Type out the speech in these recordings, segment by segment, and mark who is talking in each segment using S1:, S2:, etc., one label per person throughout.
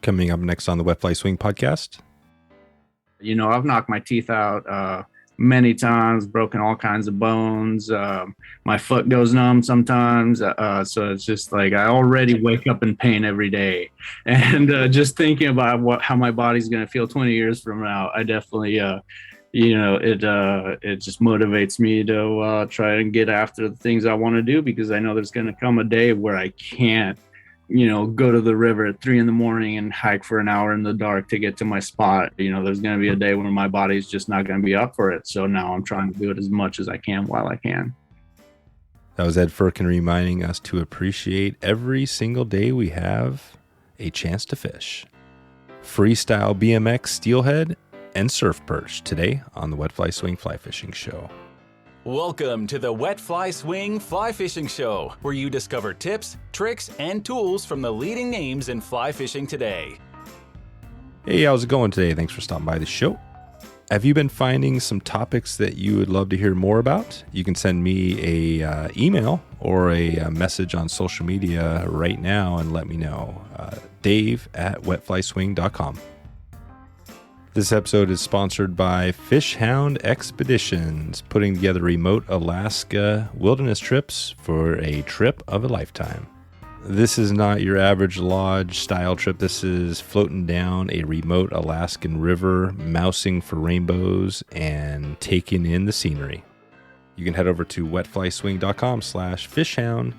S1: Coming up next on the Wet Fly Swing podcast.
S2: You know, I've knocked my teeth out many times, broken all kinds of bones. My foot goes numb sometimes. So it's just like I already wake up in pain every day. And just thinking about how my body's going to feel 20 years from now, I definitely, it just motivates me to try and get after the things I want to do, because I know there's going to come a day where I can't, go to the river at 3 a.m. and hike for an hour in the dark to get to my spot. There's going to be a day when my body's just not going to be up for it. So now I'm trying to do it as much as I can while I can.
S1: That was Ed Fuhrken reminding us to appreciate every single day we have a chance to fish. Freestyle BMX, steelhead, and surf perch today on the Wet Fly Swing Fly Fishing Show.
S3: Welcome to the Wet Fly Swing Fly Fishing Show, where you discover tips, tricks, and tools from the leading names in fly fishing today.
S1: Hey, how's it going today? Thanks for stopping by the show. Have you been finding some topics that you would love to hear more about? You can send me a email or a message on social media right now and let me know. Dave@wetflyswing.com. This episode is sponsored by FishHound Expeditions, putting together remote Alaska wilderness trips for a trip of a lifetime. This is not your average lodge style trip. This is floating down a remote Alaskan river, mousing for rainbows, and taking in the scenery. You can head over to wetflyswing.com/fishhound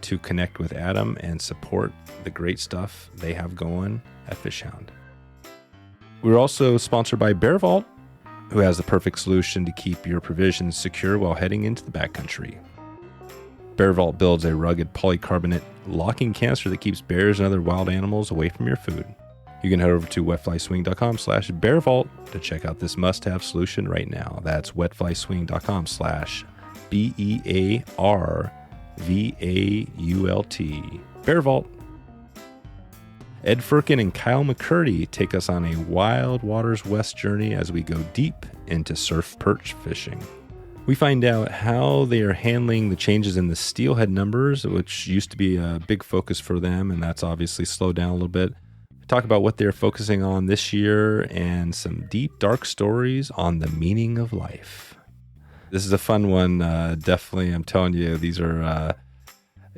S1: to connect with Adam and support the great stuff they have going at FishHound. We're also sponsored by Bearvault, who has the perfect solution to keep your provisions secure while heading into the backcountry. Bearvault builds a rugged polycarbonate locking canister that keeps bears and other wild animals away from your food. You can head over to wetflyswing.com/Bearvault to check out this must-have solution right now. That's wetflyswing.com/BEARVAULT. Bearvault. Ed Fuhrken and Kyle McCurdy take us on a wild waters west journey as we go deep into surf perch fishing. We find out how they are handling the changes in the steelhead numbers, which used to be a big focus for them, and that's obviously slowed down a little bit. We talk about what they're focusing on this year and some deep, dark stories on the meaning of life. This is a fun one. Definitely, I'm telling you, these are...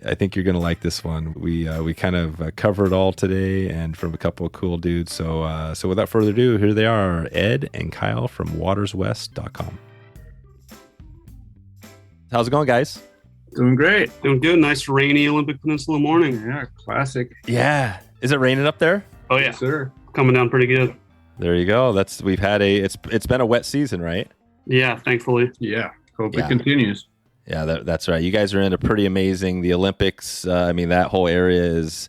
S1: I think you're going to like this one. We kind of cover it all today, and from a couple of cool dudes. So without further ado, here they are, Ed and Kyle from waterswest.com. How's it going, guys?
S2: Doing great.
S4: Doing good. Nice rainy Olympic Peninsula morning.
S2: Yeah, classic.
S1: Yeah. Is it raining up there?
S4: Oh yeah,
S2: Yes, sir.
S4: coming down pretty good.
S1: There you go. We've had it's been a wet season, right?
S4: Yeah, thankfully.
S2: Yeah. Hope
S1: Yeah.
S2: it continues.
S1: Yeah, that's right. You guys are into pretty amazing. The Olympics, that whole area is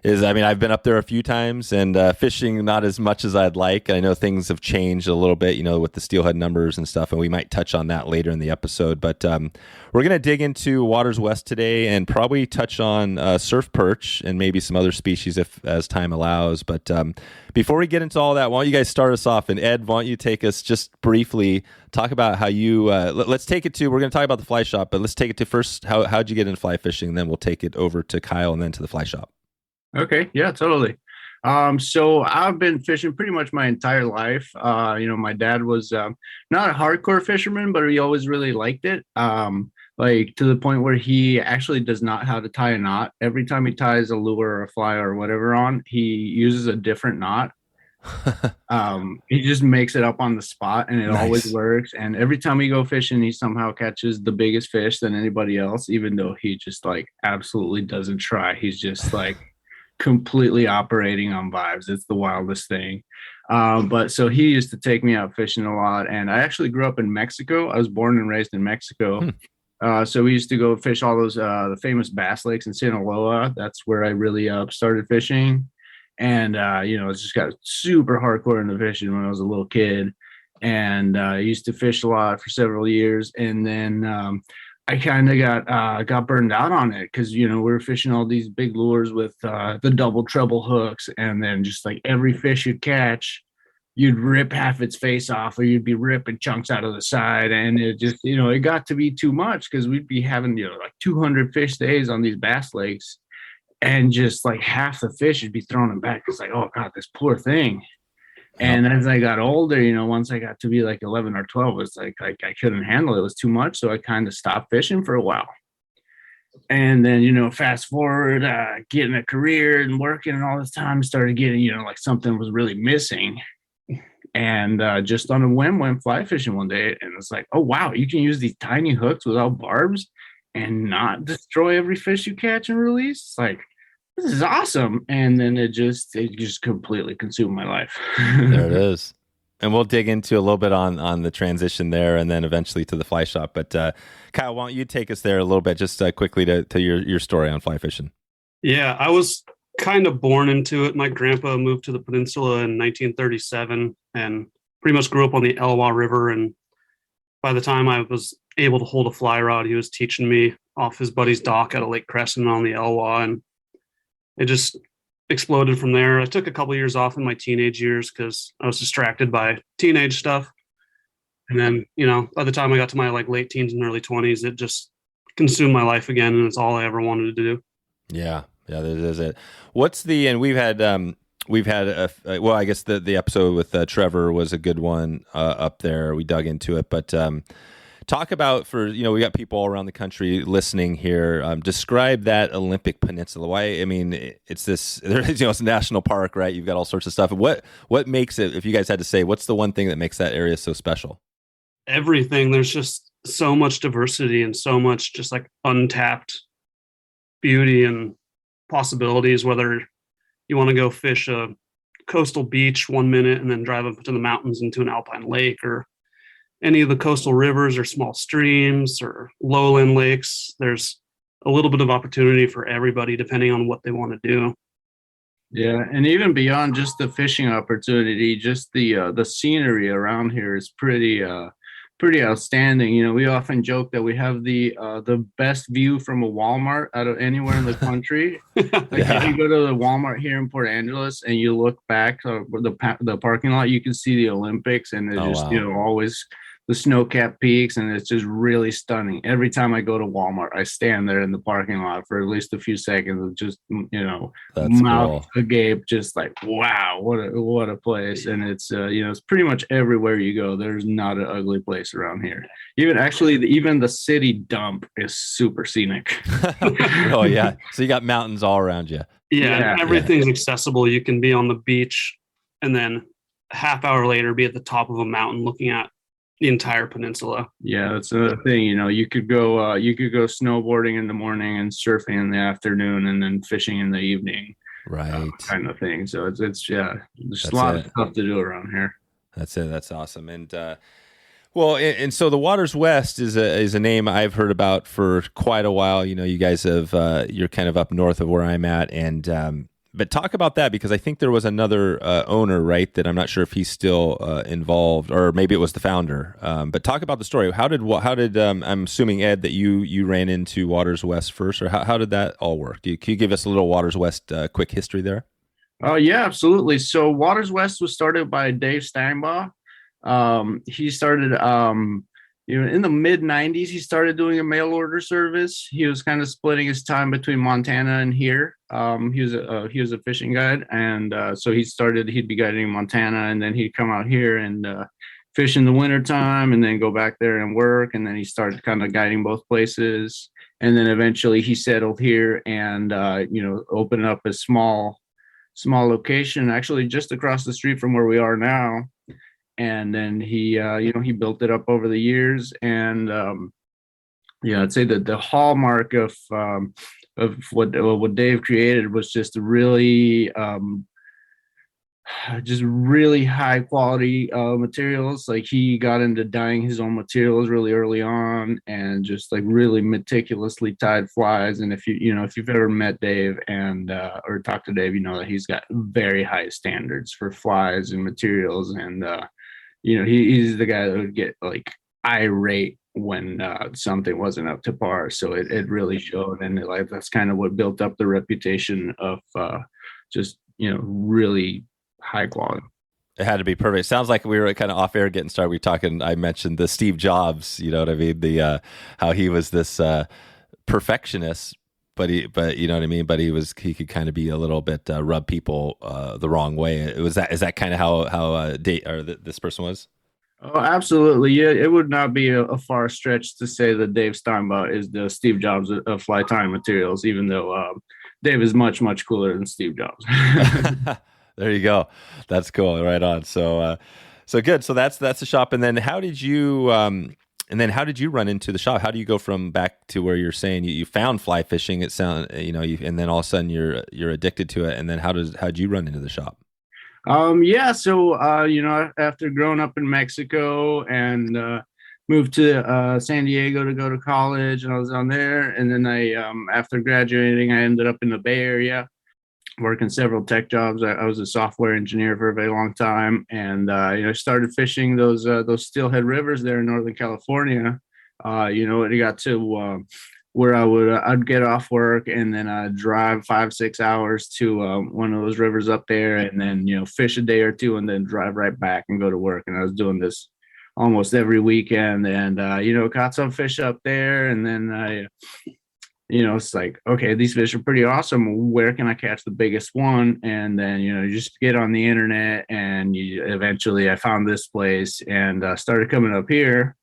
S1: I've been up there a few times, and fishing not as much as I'd like. I know things have changed a little bit, with the steelhead numbers and stuff, and we might touch on that later in the episode. But we're going to dig into Waters West today and probably touch on surf perch and maybe some other species as time allows. But before we get into all that, why don't you guys start us off? And Ed, why don't you take us just briefly, talk about how you, let's take it to, we're going to talk about the fly shop, but let's take it to first, how'd you get into fly fishing? And then we'll take it over to Kyle and then to the fly shop.
S2: Okay. Yeah, totally. So I've been fishing pretty much my entire life. My dad was not a hardcore fisherman, but he always really liked it. Like to the point where he actually does not how to tie a knot. Every time he ties a lure or a fly or whatever on, he uses a different knot. He just makes it up on the spot, and it always works. And every time we go fishing, he somehow catches the biggest fish than anybody else, even though he just like absolutely doesn't try. He's just like completely operating on vibes. It's the wildest thing. But so he used to take me out fishing a lot, and I actually grew up in Mexico. I was born and raised in Mexico. So we used to go fish all those the famous bass lakes in Sinaloa. That's where I really started fishing. And it's just got super hardcore into fishing when I was a little kid. And I used to fish a lot for several years, and then I kind of got burned out on it because, we were fishing all these big lures with the double treble hooks, and then just like every fish you'd catch, you'd rip half its face off, or you'd be ripping chunks out of the side. And it just, it got to be too much because we'd be having, like 200 fish days on these bass lakes. and just like half the fish would be thrown them back. It's like, oh God, this poor thing. And as I got older, once I got to be like 11 or 12, it's like I couldn't handle it. It was too much. So I kind of stopped fishing for a while. And then, fast forward, getting a career and working and all this time, started getting, like something was really missing. And just on a whim, went fly fishing one day. And it's like, oh, wow, you can use these tiny hooks without barbs and not destroy every fish you catch and release. It's like, this is awesome. And then it just completely consumed my life.
S1: There it is. And we'll dig into a little bit on the transition there and then eventually to the fly shop. But Kyle, why don't you take us there a little bit, just quickly to your story on fly fishing?
S4: Yeah, I was kind of born into it. My grandpa moved to the peninsula in 1937 and pretty much grew up on the Elwha River. And by the time I was able to hold a fly rod, he was teaching me off his buddy's dock at a Lake Crescent on the Elwha. And it just exploded from there. I took a couple of years off in my teenage years because I was distracted by teenage stuff. And then, by the time I got to my late teens and early 20s, it just consumed my life again. And it's all I ever wanted to do.
S1: Yeah, that is it. And we've had, I guess the episode with Trevor was a good one up there. We dug into it, but talk about we got people all around the country listening here. Describe that Olympic Peninsula. Why? I mean, it's this. It's a national park, right? You've got all sorts of stuff. What makes it? If you guys had to say, what's the one thing that makes that area so special?
S4: Everything. There's just so much diversity and so much just untapped beauty and possibilities. Whether you want to go fish a coastal beach 1 minute and then drive up to the mountains into an alpine lake, or any of the coastal rivers or small streams or lowland lakes, there's a little bit of opportunity for everybody depending on what they want to do.
S2: Yeah, and even beyond just the fishing opportunity, just the scenery around here is pretty outstanding. We often joke that we have the best view from a Walmart out of anywhere in the country. If you go to the Walmart here in Port Angeles and you look back the parking lot, you can see the Olympics, and it's always the snow-capped peaks, and it's just really stunning. Every time I go to Walmart, I stand there in the parking lot for at least a few seconds and just, mouth agape, just like, wow, what a place. And it's, it's pretty much everywhere you go. There's not an ugly place around here. Even the city dump is super scenic.
S1: Oh, yeah. So you got mountains all around you.
S4: Yeah, everything's accessible. You can be on the beach and then a half hour later be at the top of a mountain looking at the entire peninsula. Yeah,
S2: that's another thing. You could go snowboarding in the morning and surfing in the afternoon, and then fishing in the evening,
S1: right?
S2: Kind of thing. So it's there's a lot of stuff to do around here.
S1: That's it. That's awesome. And and so the Waters West is a name I've heard about for quite a while. You guys have you're kind of up north of where I'm at, and but talk about that, because I think there was another owner, right? That I'm not sure if he's still involved, or maybe it was the founder. But talk about the story. How did I'm assuming, Ed, that you ran into Waters West first, or how did that all work? Can you give us a little Waters West quick history there?
S2: Yeah, absolutely. So Waters West was started by Dave Steinbaugh. He started in the mid 90s. He started doing a mail order service. He was kind of splitting his time between Montana and here. He was a fishing guide, and so he'd be guiding in Montana, and then he'd come out here and fish in the wintertime, and then go back there and work, and then he started kind of guiding both places, and then eventually he settled here and opened up a small location, actually just across the street from where we are now. And then he built it up over the years. And I'd say that the hallmark of what Dave created was just really high quality materials. Like, he got into dyeing his own materials really early on, and just like really meticulously tied flies. And if you've ever met Dave and or talked to Dave, that he's got very high standards for flies and materials. And he's the guy that would get like irate when something wasn't up to par. So it really showed, and that's kind of what built up the reputation of just really high quality.
S1: It had to be perfect. Sounds like we were kind of off air getting started. I mentioned the Steve Jobs, you know what I mean? The how he was this perfectionist, but you know what I mean? But he could kind of be a little bit, rub people, the wrong way. Is that kind of how this person was?
S2: Oh, absolutely. Yeah, it would not be a far stretch to say that Dave Steinbaugh is the Steve Jobs of fly tying materials, even though Dave is much, much cooler than Steve Jobs.
S1: There you go. That's cool. Right on. So good. So that's the shop. And then how did you run into the shop? How do you go from back to where you're saying you found fly fishing? It sound, and then all of a sudden you're addicted to it. And then how'd you run into the shop?
S2: So after growing up in Mexico and moved to San Diego to go to college, and I was down there, and then I after graduating I ended up in the Bay Area working several tech jobs. I was a software engineer for a very long time, and I started fishing those steelhead rivers there in Northern California. It got to where I'd get off work and then I'd drive 5-6 hours to one of those rivers up there, and then fish a day or two and then drive right back and go to work. And I was doing this almost every weekend, and caught some fish up there, and then it's like, okay, these fish are pretty awesome. Where can I catch the biggest one? And then, you just get on the internet, and eventually I found this place and started coming up here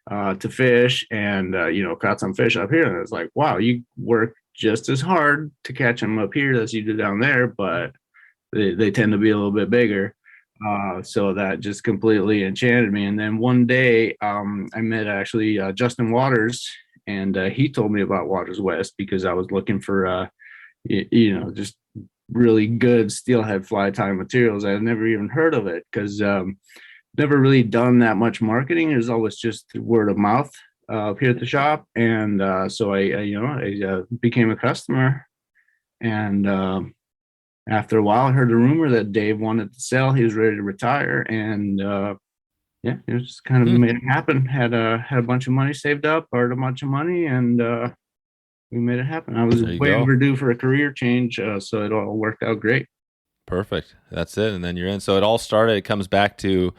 S2: to fish, and, caught some fish up here. And it's like, wow, you work just as hard to catch them up here as you do down there, but they tend to be a little bit bigger. So that just completely enchanted me. And then one day I met actually Justin Waters, and he told me about Waters West because I was looking for, just really good steelhead fly tying materials. I had never even heard of it because never really done that much marketing. It was always just word of mouth up here at the shop. And so I became a customer. And after a while, I heard a rumor that Dave wanted to sell. He was ready to retire. And it was just kind of made it happen. Had a bunch of money saved up, borrowed a bunch of money, and we made it happen. I was way overdue for a career change, so it all worked out great. Perfect.
S1: That's it. And then you're in. So it comes back to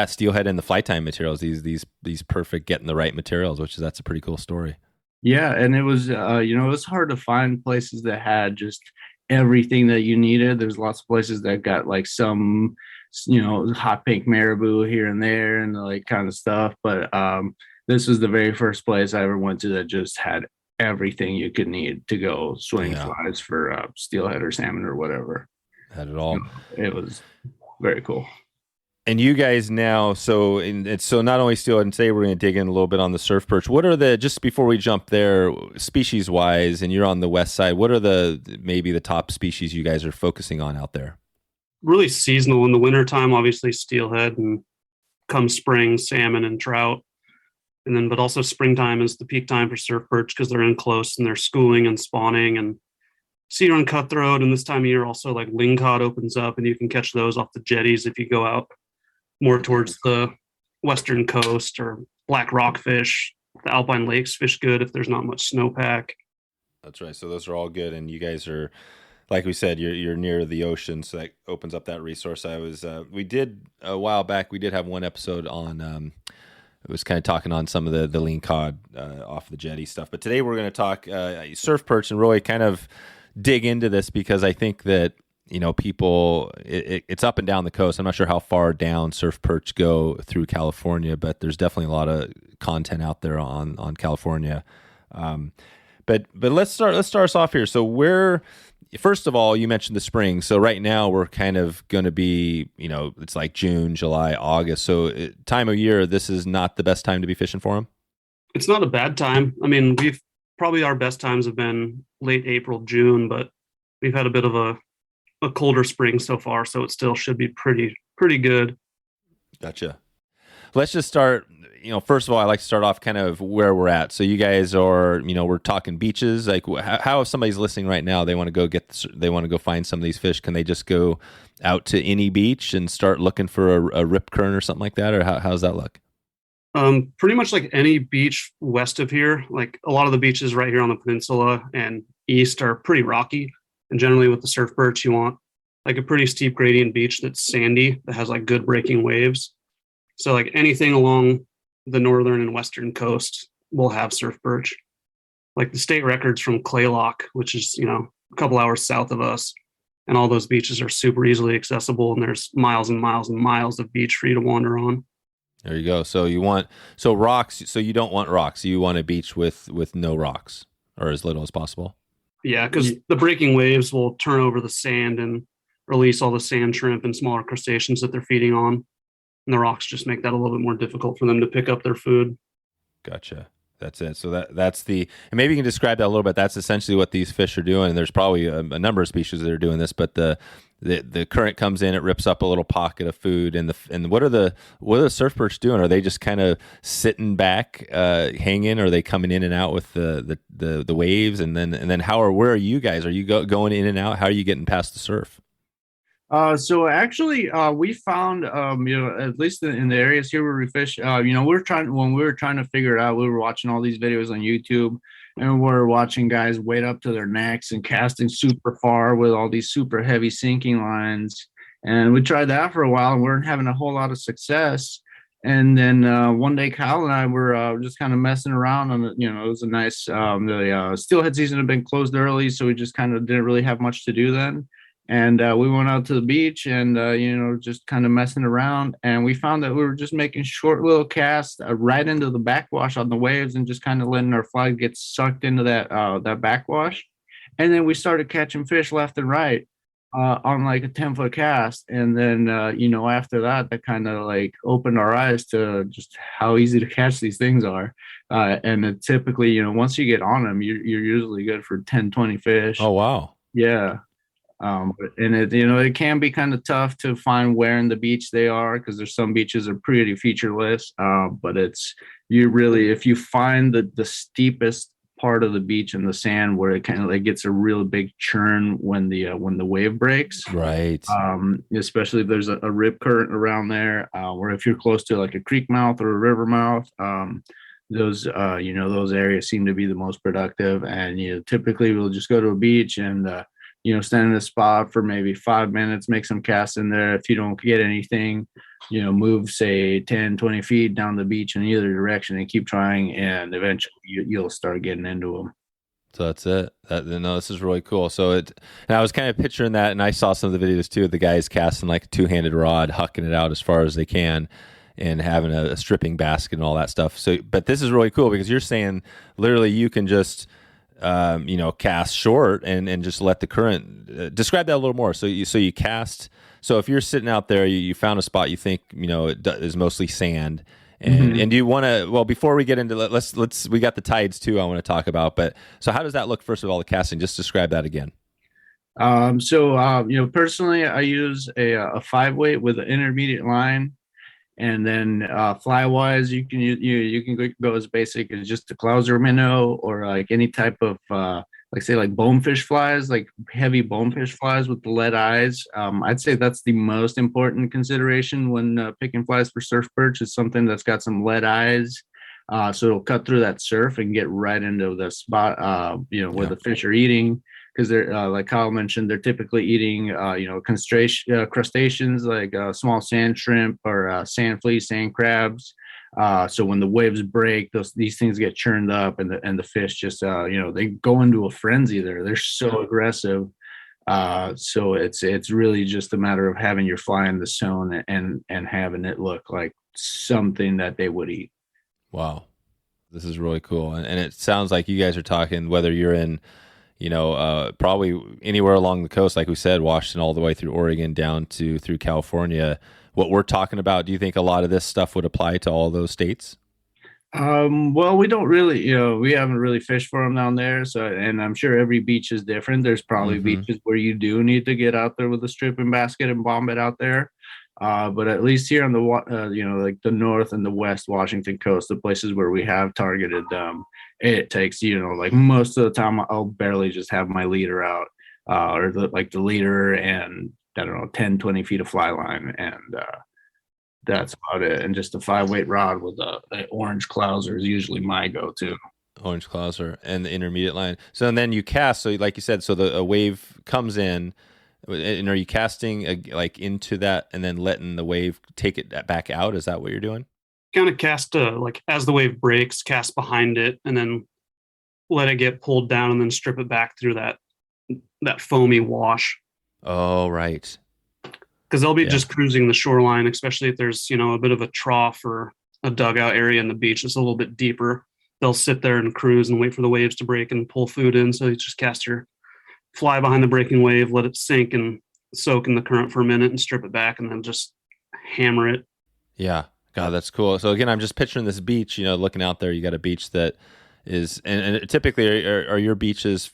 S1: steelhead and the fly tying materials, these perfect getting the right materials, that's a pretty cool story.
S2: Yeah. And it was, it was hard to find places that had just everything that you needed. There's lots of places that got like some, hot pink marabou here and there and like kind of stuff. But this was the very first place I ever went to that just had everything you could need to go swing flies for steelhead or salmon or whatever.
S1: Had it all.
S2: It was very cool.
S1: And you guys now, so not only steelhead, and today we're going to dig in a little bit on the surf perch. What are just before we jump there, species wise, and you're on the west side, what are maybe the top species you guys are focusing on out there?
S4: Really seasonal. In the wintertime, obviously steelhead, and come spring, salmon and trout. And then, but also springtime is the peak time for surf perch because they're in close and they're schooling and spawning, and cedar and cutthroat. And this time of year also like lingcod opens up, and you can catch those off the jetties if you go out more towards the western coast, or black rockfish. The alpine lakes fish good if there's not much snowpack.
S1: That's right. So those are all good. And you guys are, like we said, you're near the ocean, so that opens up that resource. We did a while back, we did have one episode on, it was kind of talking on some of the Lingcod off the jetty stuff. But today we're going to talk surf perch and really kind of dig into this, because I think that, people, it's up and down the coast. I'm not sure how far down surf perch go through California, but there's definitely a lot of content out there on California. But let's start us off here. So first of all, you mentioned the spring. So right now we're kind of going to be, it's like June, July, August. So time of year, this is not the best time to be fishing for them?
S4: It's not a bad time. I mean, our best times have been late April, June, but we've had a bit of a colder spring so far, so it still should be pretty good. Gotcha.
S1: Let's just start, first of all, I like to start off kind of where we're at. So you guys are, we're talking beaches. Like, how if somebody's listening right now, they want to go find some of these fish, can they just go out to any beach and start looking for a rip current or something like that? Or how's that look?
S4: Pretty much like any beach west of here. Like a lot of the beaches right here on the peninsula and east are pretty rocky. And generally with the surf perch, you want like a pretty steep gradient beach that's sandy, that has like good breaking waves. So like anything along the northern and western coast will have surf perch. like the state records from Claylock, which is, a couple hours south of us. And all those beaches are super easily accessible. And there's miles and miles and miles of beach for you to wander on.
S1: There you go. So rocks. So you don't want rocks. You want a beach with no rocks, or as little as possible.
S4: Yeah, because the breaking waves will turn over the sand and release all the sand shrimp and smaller crustaceans that they're feeding on. And the rocks just make that a little bit more difficult for them to pick up their food.
S1: Gotcha. That's it. So that's and maybe you can describe that a little bit. That's essentially what these fish are doing. And there's probably a number of species that are doing this, but the current comes in, it rips up a little pocket of food. And what are the surf perch doing? Are they just kind of sitting back, hanging? Or are they coming in and out with the waves? And then where are you guys? Are you going in and out? How are you getting past the surf?
S2: So actually, we found, at least in the areas here where we fish, when we were trying to figure it out, we were watching all these videos on YouTube, and we're watching guys wade up to their necks and casting super far with all these super heavy sinking lines. And we tried that for a while and we weren't having a whole lot of success. And then one day, Kyle and I were just kind of messing around on it. It was a nice, the steelhead season had been closed early, so we just kind of didn't really have much to do then. And we went out to the beach and, just kind of messing around. And we found that we were just making short little casts right into the backwash on the waves and just kind of letting our flag get sucked into that backwash. And then we started catching fish left and right on like a 10-foot cast. And then, after that kind of like opened our eyes to just how easy to catch these things are. And it typically, once you get on them, you're usually good for 10, 20 fish.
S1: Oh, wow.
S2: Yeah. And it can be kind of tough to find where in the beach they are, because there's some beaches are pretty featureless. But if you find the steepest part of the beach in the sand where it kind of like gets a real big churn when the wave breaks,
S1: right?
S2: Especially if there's a rip current around there, or if you're close to like a creek mouth or a river mouth, those areas seem to be the most productive. And typically we'll just go to a beach and stand in a spot for maybe 5 minutes, make some casts in there. If you don't get anything, move, say, 10, 20 feet down the beach in either direction and keep trying. And eventually you'll start getting into them.
S1: So that's it. This is really cool. And I was kind of picturing that, and I saw some of the videos too of the guys casting like a two-handed rod, hucking it out as far as they can, and having a stripping basket and all that stuff. So, but this is really cool because you're saying literally you can just cast short and just let the current. Describe that a little more. So you cast. So if you're sitting out there, you found a spot you think it is mostly sand, and do you want to? Well, before we get into let's we got the tides too. I want to talk about, but so how does that look? First of all, the casting. Just describe that again.
S2: Personally, I use a 5-weight with an intermediate line. And then fly wise, you can go as basic as just a Clouser minnow, or like any type of like bonefish flies, like heavy bonefish flies with the lead eyes. I'd say that's the most important consideration when picking flies for surf perch, is something that's got some lead eyes. So it'll cut through that surf and get right into the spot where the fish are eating. Because they're like Kyle mentioned, they're typically eating crustaceans like small sand shrimp or sand fleas, sand crabs. So when the waves break, these things get churned up, and the fish just they go into a frenzy. They're so aggressive. So it's really just a matter of having your fly in the zone and having it look like something that they would eat.
S1: Wow, this is really cool, and it sounds like you guys are talking whether you're in probably anywhere along the coast, like we said, Washington all the way through Oregon down through California. What we're talking about, do you think a lot of this stuff would apply to all those states?
S2: Well, we don't really, we haven't really fished for them down there. So, and I'm sure every beach is different. There's probably beaches where you do need to get out there with a stripping basket and bomb it out there. But at least here on the, like the north and the west Washington coast, the places where we have targeted, it takes, like most of the time I'll barely just have my leader out, or the leader and I don't know, 10, 20 feet of fly line. And, that's about it. And just a 5-weight rod with a orange Clouser is usually my go-to.
S1: Orange Clouser and the intermediate line. So, and then you cast, so like you said, so a wave comes in, and are you casting into that and then letting the wave take it back out? Is that what you're doing?
S4: Kind of cast like as the wave breaks, cast behind it, and then let it get pulled down and then strip it back through that foamy wash.
S1: Oh, right.
S4: Because they'll be just cruising the shoreline, especially if there's, a bit of a trough or a dugout area in the beach that's a little bit deeper. They'll sit there and cruise and wait for the waves to break and pull food in. So you just cast your fly behind the breaking wave, let it sink and soak in the current for a minute and strip it back and then just hammer it.
S1: Yeah. God, that's cool. So again, I'm just picturing this beach, looking out there, you got a beach that is, and typically are your beaches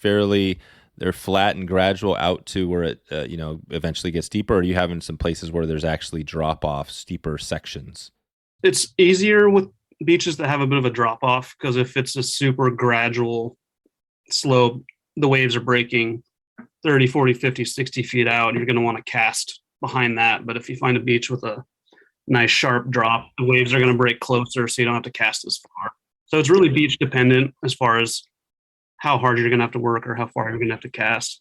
S1: they're flat and gradual out to where it, eventually gets deeper, or are you having some places where there's actually drop off steeper sections?
S4: It's easier with beaches that have a bit of a drop off, because if it's a super gradual slope, the waves are breaking 30, 40, 50, 60 feet out, and you're going to want to cast behind that. But if you find a beach with a nice sharp drop, the waves are going to break closer, so you don't have to cast as far. So it's really beach dependent as far as how hard you're going to have to work or how far you're going to have to cast.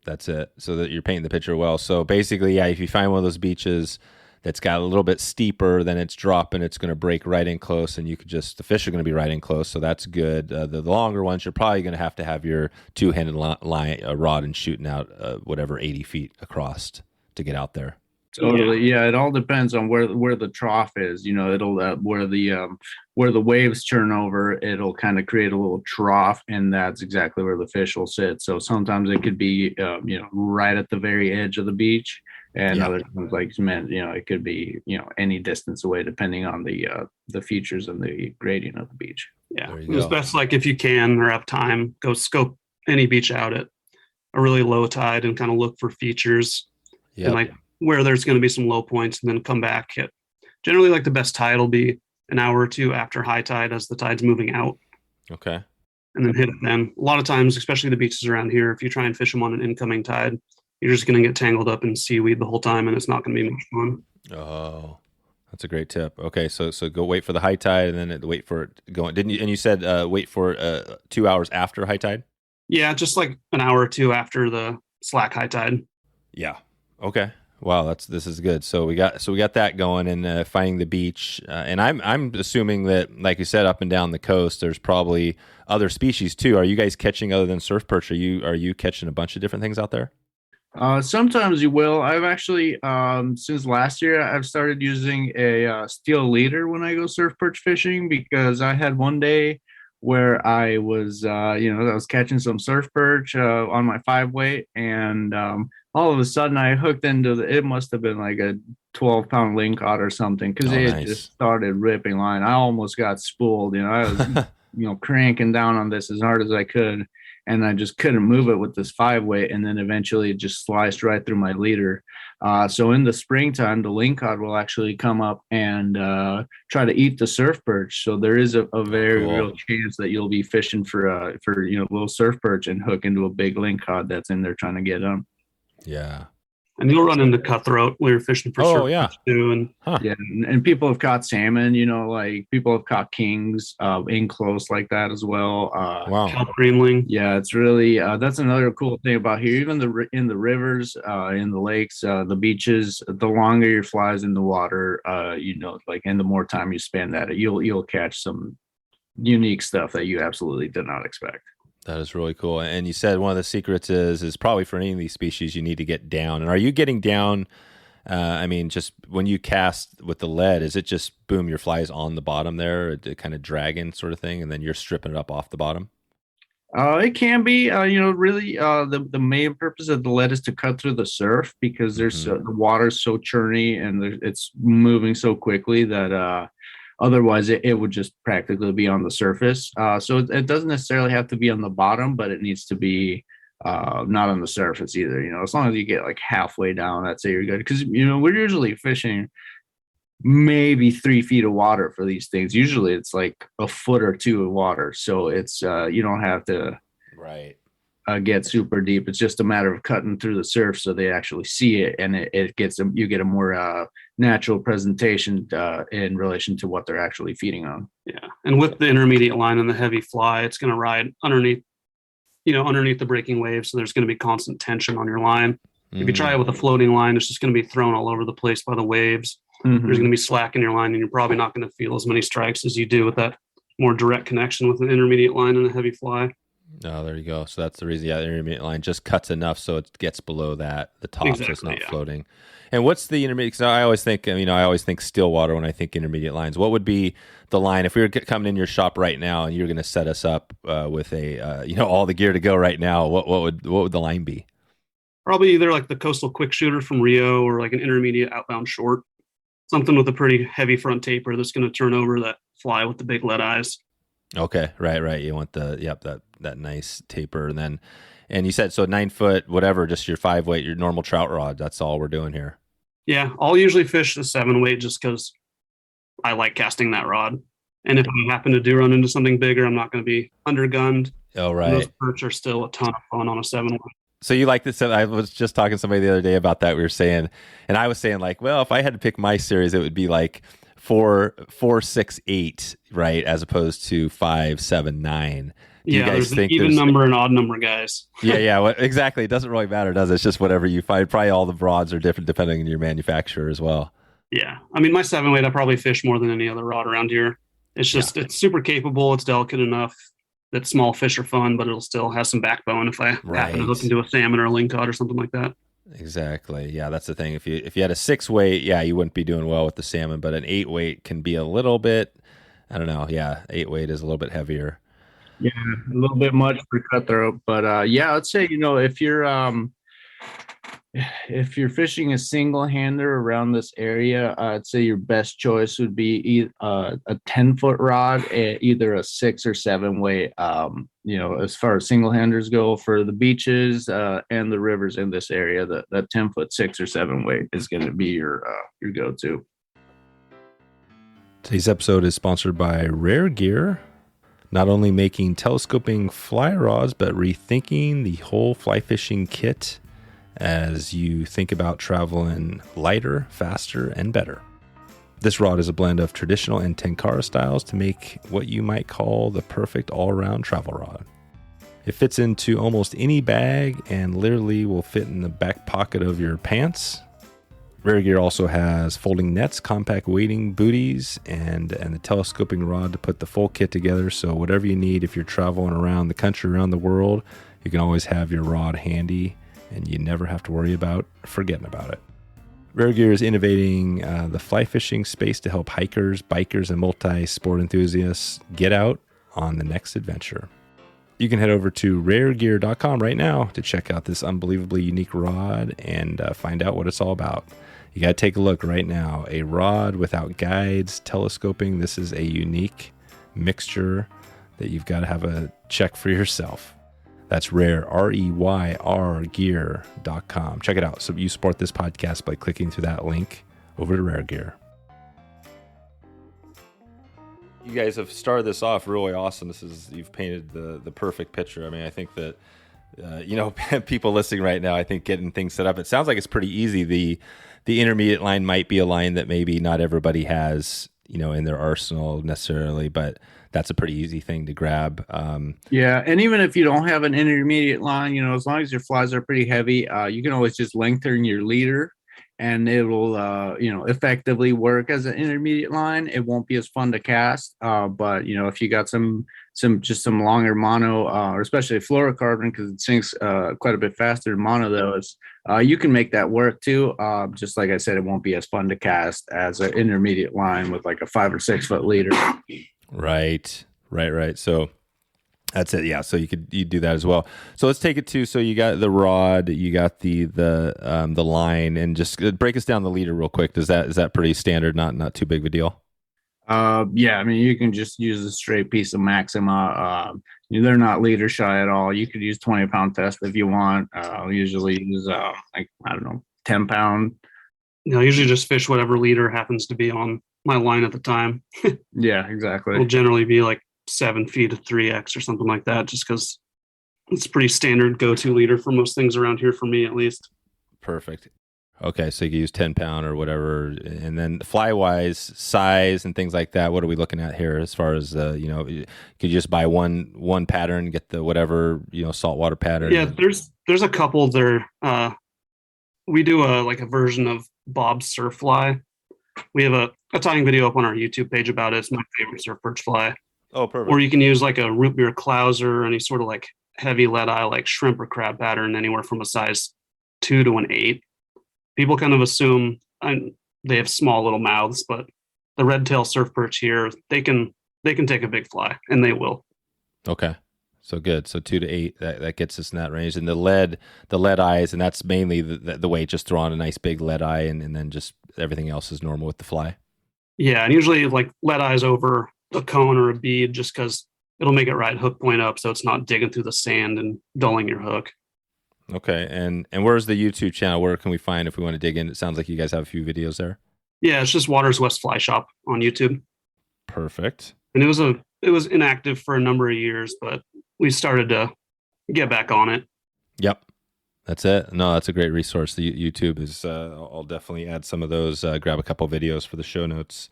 S4: That's
S1: it. So that you're painting the picture well. So basically, if you find one of those beaches that's got a little bit steeper, then it's dropping, it's going to break right in close, and the fish are going to be right in close. So that's good. The longer ones, you're probably going to have your two-handed line, rod and shooting out 80 feet across to get out there.
S2: Totally. Yeah. It all depends on where the trough is. It'll where the waves turn over, it'll kind of create a little trough, and that's exactly where the fish will sit. So sometimes it could be right at the very edge of the beach, and other times, like you meant, it could be any distance away, depending on the features and the gradient of the beach.
S4: Yeah, it's best, like, if you can or have time, go scope any beach out at a really low tide and kind of look for features. Yeah. And where there's going to be some low points, and then come back. Generally, the best tide will be an hour or two after high tide as the tide's moving out.
S1: Okay.
S4: And then hit it then. A lot of times, especially the beaches around here, if you try and fish them on an incoming tide, you're just going to get tangled up in seaweed the whole time, and it's not going to be much fun.
S1: Oh, that's a great tip. Okay, so go wait for the high tide, and then wait for it going. Didn't you? And you said wait for 2 hours after high tide?
S4: Yeah, just like an hour or two after the slack high tide.
S1: Yeah. Okay. Wow, this is good. So we got that going, and finding the beach, and I'm assuming that, like you said, up and down the coast, there's probably other species too. Are you guys catching other than surf perch? Are you catching a bunch of different things out there?
S2: Sometimes you will. I've actually since last year I've started using a steel leader when I go surf perch fishing, because I had one day where I was I was catching some surf perch on my 5-weight, and all of a sudden I hooked into it must have been like a 12-pound Lingcod or something, because just started ripping line. I almost got spooled. I was cranking down on this as hard as I could, and I just couldn't move it with this 5-weight, and then eventually it just sliced right through my leader. So in the springtime, the Lingcod will actually come up and try to eat the surf perch. So there is a very real chance that you'll be fishing for little surf perch and hook into a big Lingcod that's in there trying to get them.
S1: Yeah.
S4: And you'll run into cutthroat when you're fishing for surf perch too.
S2: And people have caught salmon, like people have caught kings in close like that as well.
S1: Wow.
S4: Kelp greenling.
S2: Yeah, it's really that's another cool thing about here. Even in the rivers, in the lakes, the beaches, the longer your fly's in the water, and the more time you spend at it, you'll catch some unique stuff that you absolutely did not expect.
S1: That is really cool. And you said one of the secrets is probably for any of these species, you need to get down. And are you getting down? Just when you cast with the lead, is it just boom, your fly is on the bottom there, kind of dragging sort of thing, and then you're stripping it up off the bottom?
S2: It can be, really the main purpose of the lead is to cut through the surf, because there's the water's so churny and it's moving so quickly that otherwise it would just practically be on the surface. So it doesn't necessarily have to be on the bottom, but it needs to be not on the surface either. As long as you get like halfway down, I'd say you're good. Because, we're usually fishing maybe 3 feet of water for these things. Usually it's like a foot or two of water. So it's, you don't have to get super deep. It's just a matter of cutting through the surf so they actually see it, and you get a more natural presentation in relation to what they're actually feeding on.
S4: Yeah, and with the intermediate line and the heavy fly, it's going to ride underneath the breaking wave, so there's going to be constant tension on your line. If you try it with a floating line, it's just going to be thrown all over the place by the waves. There's going to be slack in your line, and you're probably not going to feel as many strikes as you do with that more direct connection with an intermediate line and a heavy fly.
S1: Oh, there you go. So that's the reason. Yeah, the intermediate line just cuts enough so it gets below the top,
S4: Exactly,
S1: so it's not
S4: yeah.
S1: floating. And what's the intermediate? Because I always think, I always think still water when I think intermediate lines. What would be the line if we were coming in your shop right now and you're going to set us up with a, all the gear to go right now? What would the line be?
S4: Probably either like the coastal quick shooter from Rio or like an intermediate outbound short, something with a pretty heavy front taper that's going to turn over that fly with the big lead eyes.
S1: Okay, right. You want that nice taper, and you said so 9 foot, whatever, just your 5 weight, your normal trout rod. That's all we're doing here. Yeah,
S4: I'll usually fish the 7 weight just because I like casting that rod. And if I happen to run into something bigger, I'm not going to be undergunned.
S1: Oh, right.
S4: Those perch are still a ton of fun on a 7 weight.
S1: So you like this? I was just talking to somebody the other day about that. We were saying, and I was saying like, well, if I had to pick my series, it would be like 4, 6, 8, right, as opposed to 5, 7, 9. Do you guys
S4: there's
S1: think
S4: an even number and odd number guys.
S1: Yeah, well, exactly. It doesn't really matter, does it? It's just whatever you find. Probably all the rods are different depending on your manufacturer as well.
S4: Yeah, I mean, my 7 weight, I probably fish more than any other rod around here. It's just it's super capable. It's delicate enough that small fish are fun, but it'll still have some backbone if I happen to hook into a salmon or a lingcod or something like that.
S1: Exactly. Yeah, that's the thing. If you had a 6 weight, you wouldn't be doing well with the salmon, but an 8 weight can be a little bit, I don't know. Yeah, 8 weight is a little bit heavier.
S2: Yeah, a little bit much for cutthroat, but I'd say if you're fishing a single hander around this area, I'd say your best choice would be a 10-foot rod, either a 6 or 7 weight. As far as single handers go for the beaches and the rivers in this area, that 10-foot 6 or 7 weight is going to be your go-to.
S1: Today's episode is sponsored by Reyr Gear. Not only making telescoping fly rods, but rethinking the whole fly fishing kit as you think about traveling lighter, faster, and better. This rod is a blend of traditional and tenkara styles to make what you might call the perfect all-around travel rod. It fits into almost any bag and literally will fit in the back pocket of your pants. Reyr Gear also has folding nets, compact wading booties, and the telescoping rod to put the full kit together. So whatever you need, if you're traveling around the country, around the world, you can always have your rod handy and you never have to worry about forgetting about it. Reyr Gear is innovating the fly fishing space to help hikers, bikers, and multi-sport enthusiasts get out on the next adventure. You can head over to reyrgear.com right now to check out this unbelievably unique rod and find out what it's all about. You got to take a look right now. A rod without guides, telescoping. This is a unique mixture that you've got to have a check for yourself. That's Reyr, R-E-Y-R gear.com. Check it out. So you support this podcast by clicking through that link over to Reyr Gear. You guys have started this off really awesome. You've painted the perfect picture. I mean, I think that, people listening right now, I think getting things set up, it sounds like it's pretty easy. The intermediate line might be a line that maybe not everybody has, in their arsenal necessarily, but that's a pretty easy thing to grab.
S2: Yeah, and even if you don't have an intermediate line, as long as your flies are pretty heavy, you can always just lengthen your leader, and it will, effectively work as an intermediate line. It won't be as fun to cast, but if you got some longer mono, or especially fluorocarbon, because it sinks quite a bit faster than mono, though, you can make that work too. Just like I said, it won't be as fun to cast as an intermediate line with like a 5 or 6 foot leader.
S1: Right. So that's it. Yeah. So you do that as well. So let's take it to, so you got the rod, you got the line, and just break us down the leader real quick. Is that pretty standard? Not too big of a deal?
S2: Yeah. I mean, you can just use a straight piece of Maxima. They're not leader shy at all. You could use 20-pound test if you want. I'll usually use 10-pound.
S4: I usually just fish whatever leader happens to be on my line at the time.
S2: Yeah, exactly.
S4: It'll generally be like 7 feet of 3X or something like that, just because it's pretty standard go-to leader for most things around here, for me at least.
S1: Perfect. Okay, so you can use 10-pound or whatever, and then fly-wise, size and things like that. What are we looking at here as far as could you just buy one pattern, get the whatever saltwater pattern?
S4: Yeah, there's a couple there. We do a version of Bob's surf fly. We have a tying video up on our YouTube page about it. It's my favorite surf perch fly.
S1: Oh, perfect.
S4: Or you can use like a root beer Clouser or any sort of like heavy lead eye, like shrimp or crab pattern, anywhere from a size 2 to an 8. People kind of assume they have small little mouths, but the redtail surf perch here, they can take a big fly, and they will.
S1: Okay. So good. So 2 to 8, that gets us in that range. And the lead eyes, and that's mainly the weight, just throw on a nice big lead eye, and then just everything else is normal with the fly. Yeah,
S4: and usually like lead eyes over a cone or a bead, just because it'll make it right hook point up, so it's not digging through the sand and dulling your hook.
S1: Okay. And where's the YouTube channel? Where can we find if we want to dig in? It sounds like you guys have a few videos there.
S4: Yeah, it's just Waters West Fly Shop on YouTube.
S1: Perfect.
S4: And it was inactive for a number of years, but we started to get back on it.
S1: Yep. That's it. No, that's a great resource. The YouTube is, I'll definitely add some of those, grab a couple videos for the show notes.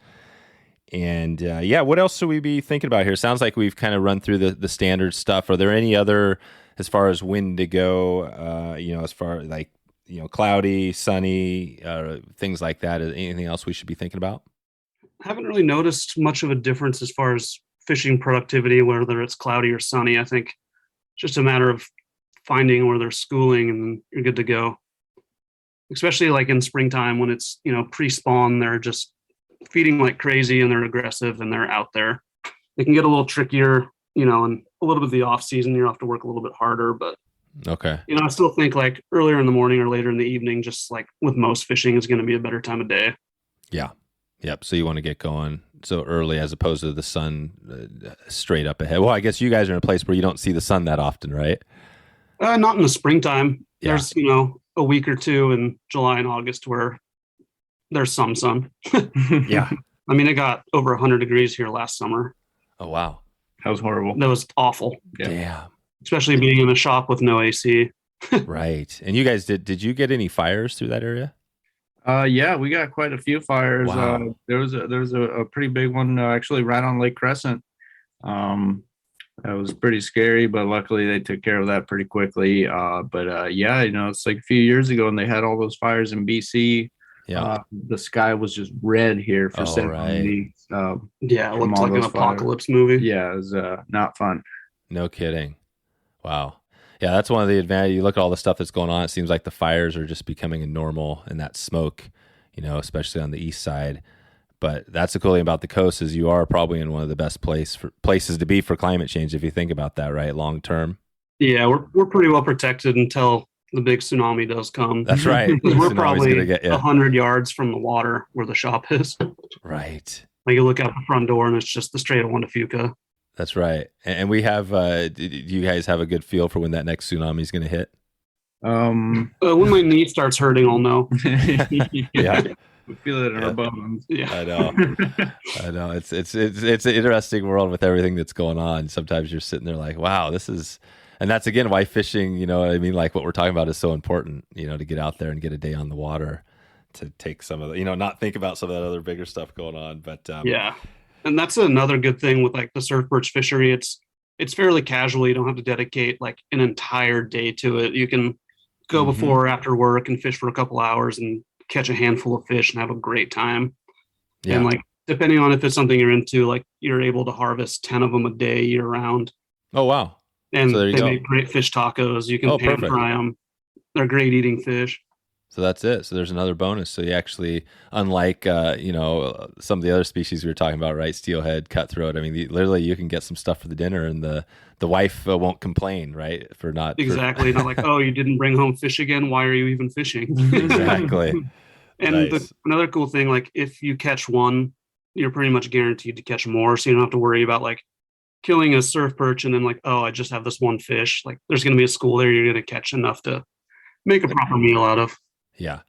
S1: And what else should we be thinking about here? Sounds like we've kind of run through the standard stuff. Are there any other, as far as when to go, as far like, cloudy, sunny, things like that? Anything else we should be thinking about?
S4: I haven't really noticed much of a difference as far as fishing productivity, whether it's cloudy or sunny. I think it's just a matter of finding where they're schooling and you're good to go. Especially like in springtime when it's, pre-spawn, they're just feeding like crazy and they're aggressive and they're out there. It can get a little trickier, and a little bit of the off season, you have to work a little bit harder, but
S1: okay.
S4: I still think like earlier in the morning or later in the evening, just like with most fishing, is going to be a better time of day.
S1: Yeah. Yep. So you want to get going so early as opposed to the sun straight up ahead. Well, I guess you guys are in a place where you don't see the sun that often, right?
S4: Not in the springtime.
S1: Yeah.
S4: There's, a week or two in July and August where there's some sun.
S1: Yeah.
S4: I mean, it got over 100 degrees here last summer.
S1: Oh, wow.
S2: That was horrible.
S4: That was awful.
S1: Yeah. Damn.
S4: Especially being in a shop with no AC.
S1: Right. And you guys, did you get any fires through that area?
S2: Yeah, we got quite a few fires.
S1: Wow.
S2: There was a pretty big one actually right on Lake Crescent. That was pretty scary, but luckily they took care of that pretty quickly. It's like a few years ago when they had all those fires in BC.
S1: Yeah.
S2: The sky was just red here for 7 weeks.
S4: It looked like an apocalypse movie.
S2: Yeah, it was not fun.
S1: No kidding. Wow. Yeah, that's one of the advantages. You look at all the stuff that's going on, it seems like the fires are just becoming a normal, and that smoke, especially on the east side. But that's the cool thing about the coast is you are probably in one of the best places to be for climate change if you think about that, right? Long term.
S4: Yeah, we're pretty well protected until the big tsunami does come.
S1: That's right.
S4: We're probably 100 yards from the water where the shop is.
S1: Right.
S4: Like you look out the front door and it's just the Strait of Juan de Fuca.
S1: That's right. And we have, do you guys have a good feel for when that next tsunami is going to hit?
S2: When
S4: my knee starts hurting, I'll know.
S1: Yeah.
S2: We feel it in our bones.
S1: Yeah. I know. It's an interesting world with everything that's going on. Sometimes you're sitting there like, wow, and that's again why fishing, like what we're talking about is so important, to get out there and get a day on the water, to take some of the, not think about some of that other bigger stuff going on. But
S4: yeah. And that's another good thing with like the surf perch fishery. It's fairly casual. You don't have to dedicate like an entire day to it. You can go before or after work and fish for a couple hours and catch a handful of fish and have a great time. Yeah. And like, depending on if it's something you're into, like you're able to harvest 10 of them a day year round.
S1: Oh, wow.
S4: And so they make great fish tacos. You can pan fry them. They're great eating fish.
S1: So that's it. So there's another bonus. So you actually, unlike, some of the other species we were talking about, right? Steelhead, cutthroat. I mean, literally you can get some stuff for the dinner and the wife won't complain, right? Not
S4: like, oh, you didn't bring home fish again. Why are you even fishing?
S1: Exactly.
S4: And nice. Another cool thing, like if you catch one, you're pretty much guaranteed to catch more. So you don't have to worry about like killing a surf perch and then like, oh, I just have this one fish. Like there's going to be a school there. You're going to catch enough to make a proper meal out of.
S1: Yeah.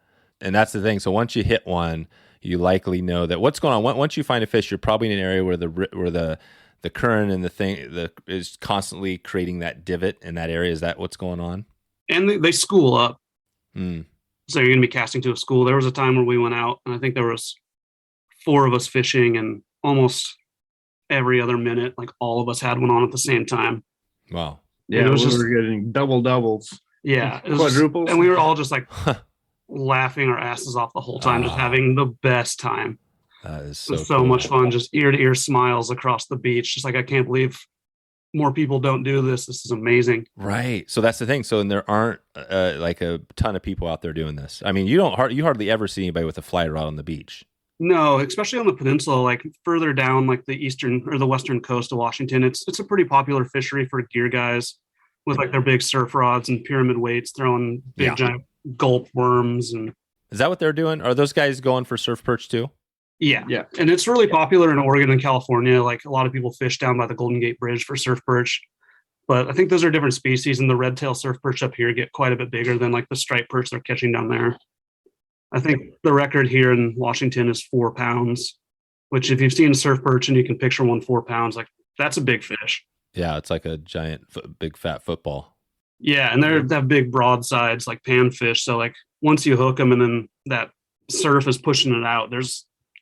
S1: And that's the thing. So once you hit one, you likely know that what's going on. Once you find a fish, you're probably in an area where the current and the thing is constantly creating that divot in that area. Is that what's going on?
S4: And they school up. So you're going to be casting to a school. There was a time where we went out and I think there was 4 of us fishing and almost every other minute, like all of us had one on at the same time.
S1: Wow.
S2: Yeah, we were getting doubles.
S4: Yeah.
S2: Quadruples.
S4: And we were all just like laughing our asses off the whole time, just having the best time.
S1: That is
S4: It's
S1: so
S4: so
S1: cool.
S4: much fun, just ear to ear smiles across the beach. Just like, I can't believe more people don't do this. This is amazing.
S1: Right. So that's the thing. So and there aren't like a ton of people out there doing this. I mean, you hardly ever see anybody with a fly rod on the beach.
S4: No, especially on the peninsula, like further down, like the eastern or the western coast of Washington, it's a pretty popular fishery for gear guys with like their big surf rods and pyramid weights, throwing big giant gulp worms. And
S1: is that what they're doing? Are those guys going for surf perch too?
S4: yeah, and it's really popular in Oregon and California. Like a lot of people fish down by the Golden Gate Bridge for surf perch, but I think those are different species. And the redtail surf perch up here get quite a bit bigger than like the striped perch they're catching down there. I think the record here in Washington is 4 pounds, which if you've seen a surf perch and you can picture one 4 pounds, like that's a big fish.
S1: Yeah, it's like a giant, big fat football.
S4: Yeah, and they have big broad sides like panfish. So like once you hook them and then that surf is pushing it out,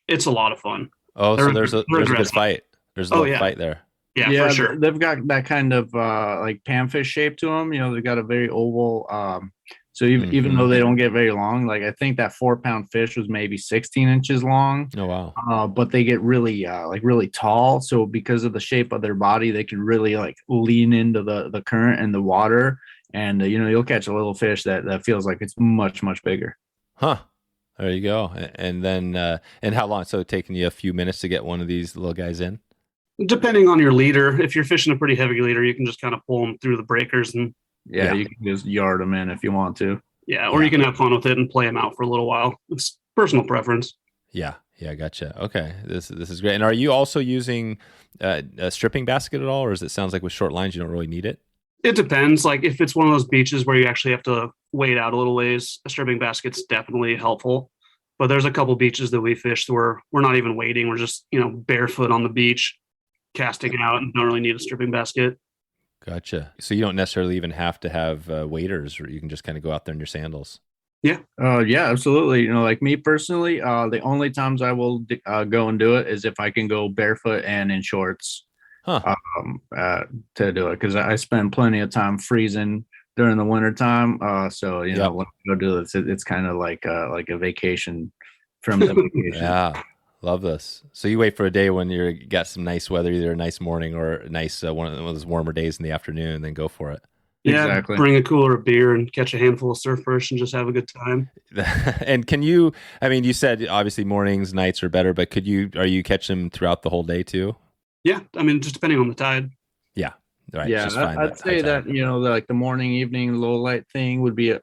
S4: it's a lot of fun.
S1: Oh, so there's a good fight. There's a little fight there.
S4: Yeah, for sure.
S2: They've got that kind of like panfish shape to them. You know, they've got a very oval. So even though they don't get very long, like I think that 4 pound fish was maybe 16 inches long.
S1: Oh, wow.
S2: But they get really really tall. So because of the shape of their body, they can really like lean into the current and the water. And, you'll catch a little fish that feels like it's much, much bigger.
S1: Huh. There you go. And then, and how long? So it's taking you a few minutes to get one of these little guys in?
S4: Depending on your leader, if you're fishing a pretty heavy leader, you can just kind of pull them through the breakers and
S2: you can just yard them in if you want to.
S4: Yeah, or you can have fun with it and play them out for a little while. It's personal preference.
S1: Yeah, gotcha. Okay, this is great. And are you also using a stripping basket at all, or does it sounds like with short lines you don't really need it?
S4: It depends. Like if it's one of those beaches where you actually have to wade out a little ways, a stripping basket's definitely helpful. But there's a couple beaches that we fished where we're not even wading. We're just, barefoot on the beach, casting out, and don't really need a stripping basket.
S1: Gotcha. So you don't necessarily even have to have waders, or you can just kind of go out there in your sandals.
S2: Yeah. Yeah, absolutely. Like me personally, the only times I will go and do it is if I can go barefoot and in shorts to do it. Because I spend plenty of time freezing during the winter time. So, when I go do this, it's kind of like a vacation from the vacation.
S1: Yeah. Love this. So you wait for a day when you got some nice weather, either a nice morning or a nice one of those warmer days in the afternoon, and then go for it.
S4: Yeah,
S2: exactly.
S4: Bring a cooler of beer and catch a handful of Surfperch and just have a good time.
S1: And you said obviously mornings, nights are better, but are you catch them throughout the whole day too?
S4: Yeah, just depending on the tide.
S1: Yeah. Right.
S2: Yeah, I'd say that like the morning, evening, low light thing would be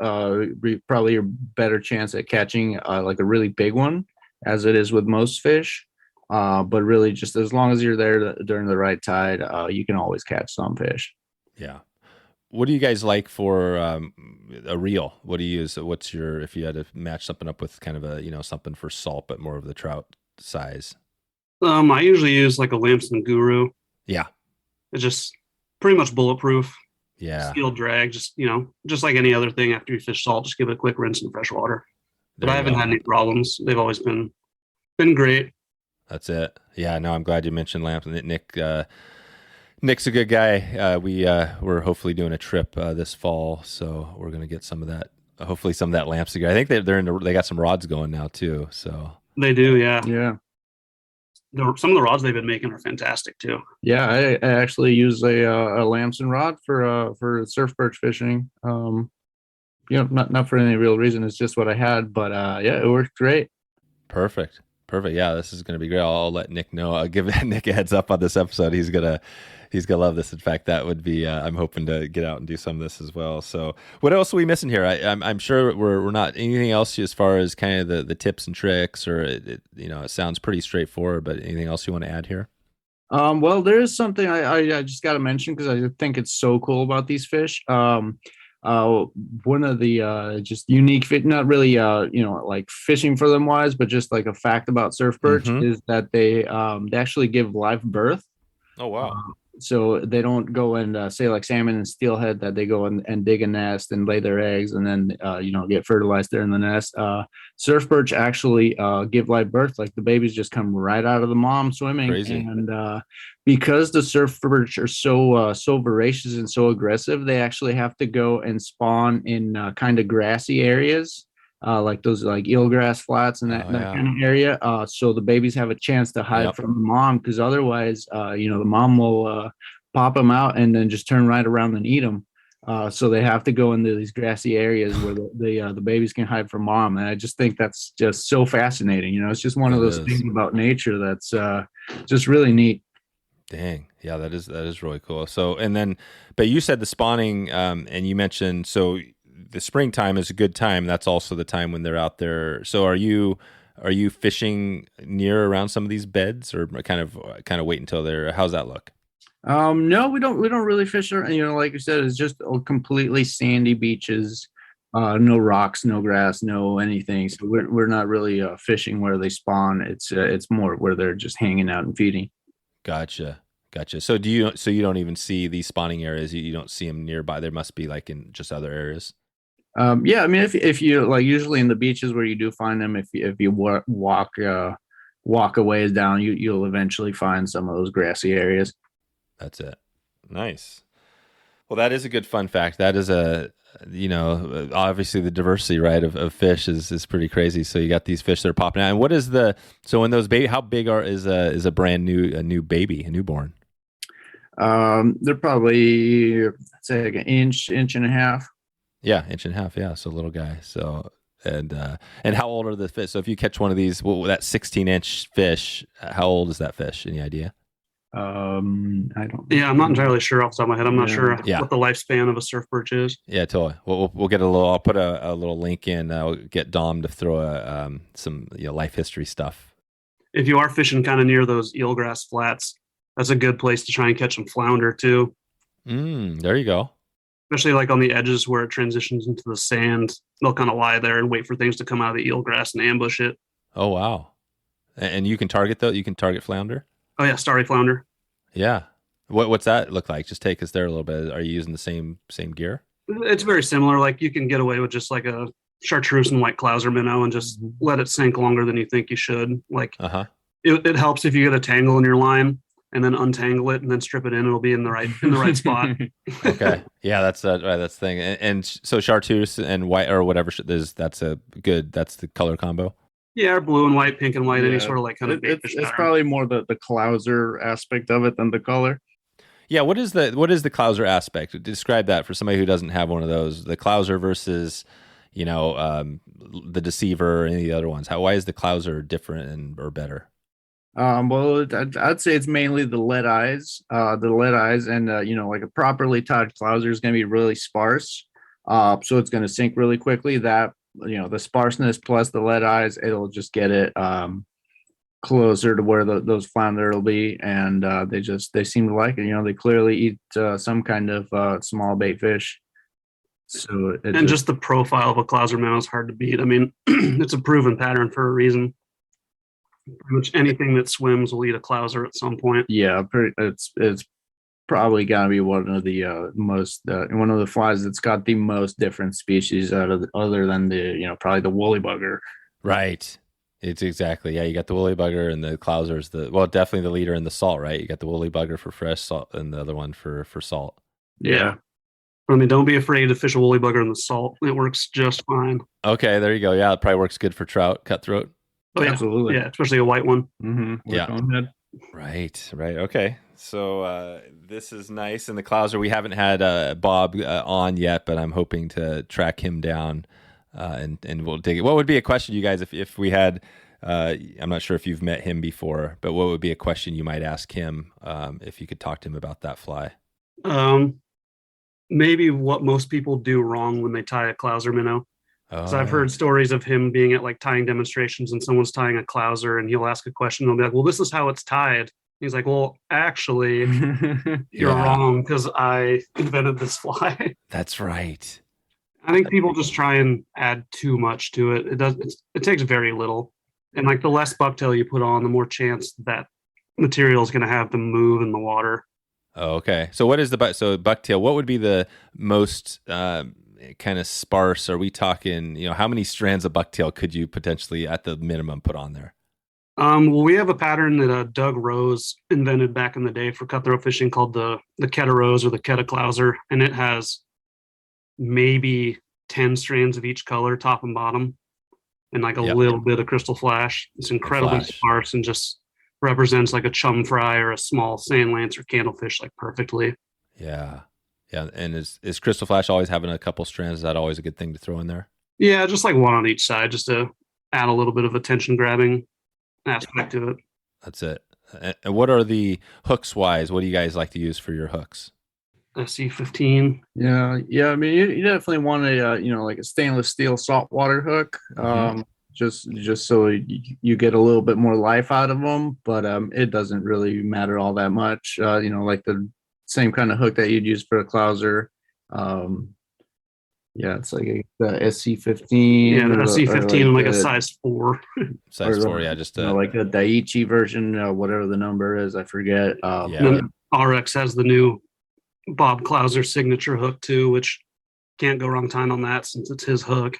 S2: probably a better chance at catching like a really big one, as it is with most fish. But really, just as long as you're there during the right tide, you can always catch some fish.
S1: Yeah. What do you guys like for a reel? What do you use? If you had to match something up with kind of a, something for salt, but more of the trout size?
S4: I usually use like a Lamson Guru.
S1: Yeah.
S4: It's just pretty much bulletproof.
S1: Yeah.
S4: Steel drag, just like any other thing after you fish salt, just give it a quick rinse in fresh water. But I haven't had any problems. They've always been great.
S1: That's it. Yeah, no, I'm glad you mentioned Lamson. Nick's a good guy. We're hopefully doing a trip this fall, so we're gonna get some of that. Hopefully, some of that Lamson gear. I think they got some rods going now too. So
S4: they do, yeah.
S2: Yeah.
S4: Some of the rods they've been making are fantastic too.
S2: Yeah, I actually use a Lamson rod for surf perch fishing. Not for any real reason. It's just what I had, but it worked great.
S1: Perfect. Yeah, this is going to be great. I'll let Nick know. I'll give Nick a heads up on this episode. He's gonna love this. In fact, that would be. I'm hoping to get out and do some of this as well. So, what else are we missing here? I'm sure we're not anything else as far as kind of the tips and tricks, or it sounds pretty straightforward. But anything else you want to add here?
S2: Well, there is something I just got to mention because I think it's so cool about these fish. One of the just unique fit, not really like fishing for them wise, but just like a fact about surf perch is that they actually give live birth.
S1: Oh wow.
S2: So they don't go and say like salmon and steelhead that they go and dig a nest and lay their eggs and then get fertilized there in the nest. Surf perch actually give live birth, like the babies just come right out of the mom swimming.
S1: Crazy.
S2: And because the surf perch are so voracious and so aggressive, they actually have to go and spawn in kind of grassy areas like those like eelgrass flats and that kind of area. So the babies have a chance to hide from the mom, because otherwise, the mom will pop them out and then just turn right around and eat them. So they have to go into these grassy areas where the babies can hide from mom. And I just think that's just so fascinating. It's just one of those things about nature that's just really neat.
S1: Dang. Yeah, that is really cool. So, but you said the spawning, and you mentioned, so the springtime is a good time. That's also the time when they're out there. So are you fishing near around some of these beds, or kind of wait until they're, how's that look?
S2: No, we don't really fish there. Like you said, it's just completely sandy beaches, no rocks, no grass, no anything. So we're not really fishing where they spawn. It's more where they're just hanging out and feeding.
S1: Gotcha. So you don't even see these spawning areas? You don't see them nearby? There must be like in just other areas.
S2: Yeah, I mean, if you like, usually in the beaches where you do find them, if you walk a ways down, you'll eventually find some of those grassy areas.
S1: That's it. Nice. Well, that is a good fun fact. That is obviously the diversity, right, of fish is pretty crazy. So you got these fish that are popping out. And what is so when those how big is a brand new baby, a newborn?
S2: They're probably, I'd say, like an inch and a half.
S1: Yeah, inch and a half. Yeah, so little guy. So and how old are the fish? So if you catch one of these, that 16-inch fish, how old is that fish? Any idea?
S2: I don't.
S4: Yeah, I'm not entirely sure off the top of my head. I'm not sure what the lifespan of a surf perch is.
S1: Yeah, totally. We'll get a little. I'll put a little link in. I'll get Dom to throw some life history stuff.
S4: If you are fishing kind of near those eelgrass flats, that's a good place to try and catch some flounder too.
S1: There you go.
S4: Especially like on the edges where it transitions into the sand, they'll kind of lie there and wait for things to come out of the eelgrass and ambush it.
S1: Oh wow! And you can target though. You can target flounder.
S4: Oh yeah, starry flounder.
S1: Yeah. What's that look like? Just take us there a little bit. Are you using the same gear?
S4: It's very similar. Like you can get away with just like a chartreuse and white Clouser minnow and just let it sink longer than you think you should. Like it helps if you get a tangle in your line and then untangle it and then strip it in. It'll be in the right spot.
S1: Okay. Yeah, that's right. That's the thing. And so chartreuse and white or whatever that's the color combo.
S4: Yeah, or blue and white, pink and white, any sort of like kind of
S2: it's probably more the Clouser aspect of it than the color.
S1: Yeah, what is the Clouser aspect? Describe that for somebody who doesn't have one of those. The Clouser versus, the Deceiver or any of the other ones. Why is the Clouser different or better?
S2: Well, I'd say it's mainly the lead eyes. And like a properly tied Clouser is going to be really sparse. So it's going to sink really quickly. That, the sparseness plus the lead eyes, it'll just get it closer to where those flounder will be. And they seem to like it. They clearly eat some kind of small bait fish. So
S4: just the profile of a Clouser minnow is hard to beat. I mean, it's a proven pattern for a reason. Pretty much anything that swims will eat a Clouser at some point.
S2: Yeah, it's probably got to be one of the most one of the flies that's got the most different species other than the probably the woolly bugger.
S1: Right. It's exactly, yeah. You got the woolly bugger and the Clouser's definitely the leader in the salt, right? You got the woolly bugger for fresh salt and the other one for salt.
S2: Yeah.
S4: I mean, don't be afraid to fish a woolly bugger in the salt. It works just fine.
S1: Okay, there you go. Yeah, it probably works good for trout, cutthroat.
S4: Oh, yeah.
S2: Absolutely.
S4: Yeah, especially a white one.
S2: Mm-hmm.
S1: Yeah. Right. Okay. So this is nice. And the Clouser, we haven't had Bob on yet, but I'm hoping to track him down and we'll dig it. What would be a question, you guys, if we had, I'm not sure if you've met him before, but what would be a question you might ask him if you could talk to him about that fly?
S4: Maybe what most people do wrong when they tie a Clouser minnow. So I've heard stories of him being at like tying demonstrations and someone's tying a Clouser and he'll ask a question and they'll be like, well, this is how it's tied. He's like, well, actually, you're wrong because I invented this fly.
S1: That's right.
S4: I think people just try and add too much to it. It takes very little. And like the less bucktail you put on, the more chance that material is going to have to move in the water.
S1: Oh, okay. So what is bucktail, what would be the most kind of sparse? Are we talking, how many strands of bucktail could you potentially at the minimum put on there?
S4: Well, we have a pattern that Doug Rose invented back in the day for cutthroat fishing called the Keta Rose or the Keta Clouser, and it has maybe 10 strands of each color, top and bottom. and like a little bit of crystal flash. It's incredibly sparse and just represents like a chum fry or a small sand lance or candlefish like perfectly.
S1: Yeah. And is crystal flash always having a couple strands? Is that always a good thing to throw in there?
S4: Yeah, just like one on each side, just to add a little bit of attention grabbing aspect to it.
S1: That's it. And what are the hooks wise? What do you guys like to use for your hooks?
S2: SC15. Yeah. I mean, you definitely want a like a stainless steel saltwater hook. Just so you get a little bit more life out of them, but it doesn't really matter all that much. Like the same kind of hook that you'd use for a Clouser. It's like the SC15.
S4: Yeah, the SC15 and like a size 4.
S1: Size 4, yeah, just
S2: like a Daiichi version, whatever the number is, I forget.
S4: Ahrex has the new Bob Clouser signature hook too, which can't go wrong time on that since it's his hook.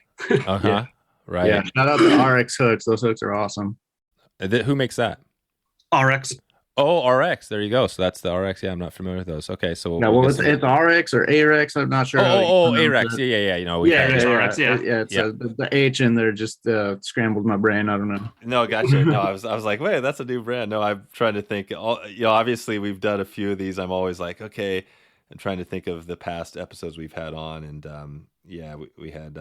S1: Right.
S2: Yeah, shout out to Ahrex Hooks. Those hooks are awesome.
S1: Who makes that?
S4: Ahrex.
S1: Oh, RX. There you go. So that's the RX. Yeah, I'm not familiar with those. Okay, so
S2: it's RX or Ahrex. I'm not sure.
S1: Ahrex. Yeah.
S2: RX. The H in there just scrambled my brain. I don't know.
S1: No, gotcha. No, I was like, wait, that's a new brand. No, I'm trying to think. Obviously we've done a few of these. I'm always like, okay, I'm trying to think of the past episodes we've had on, and we had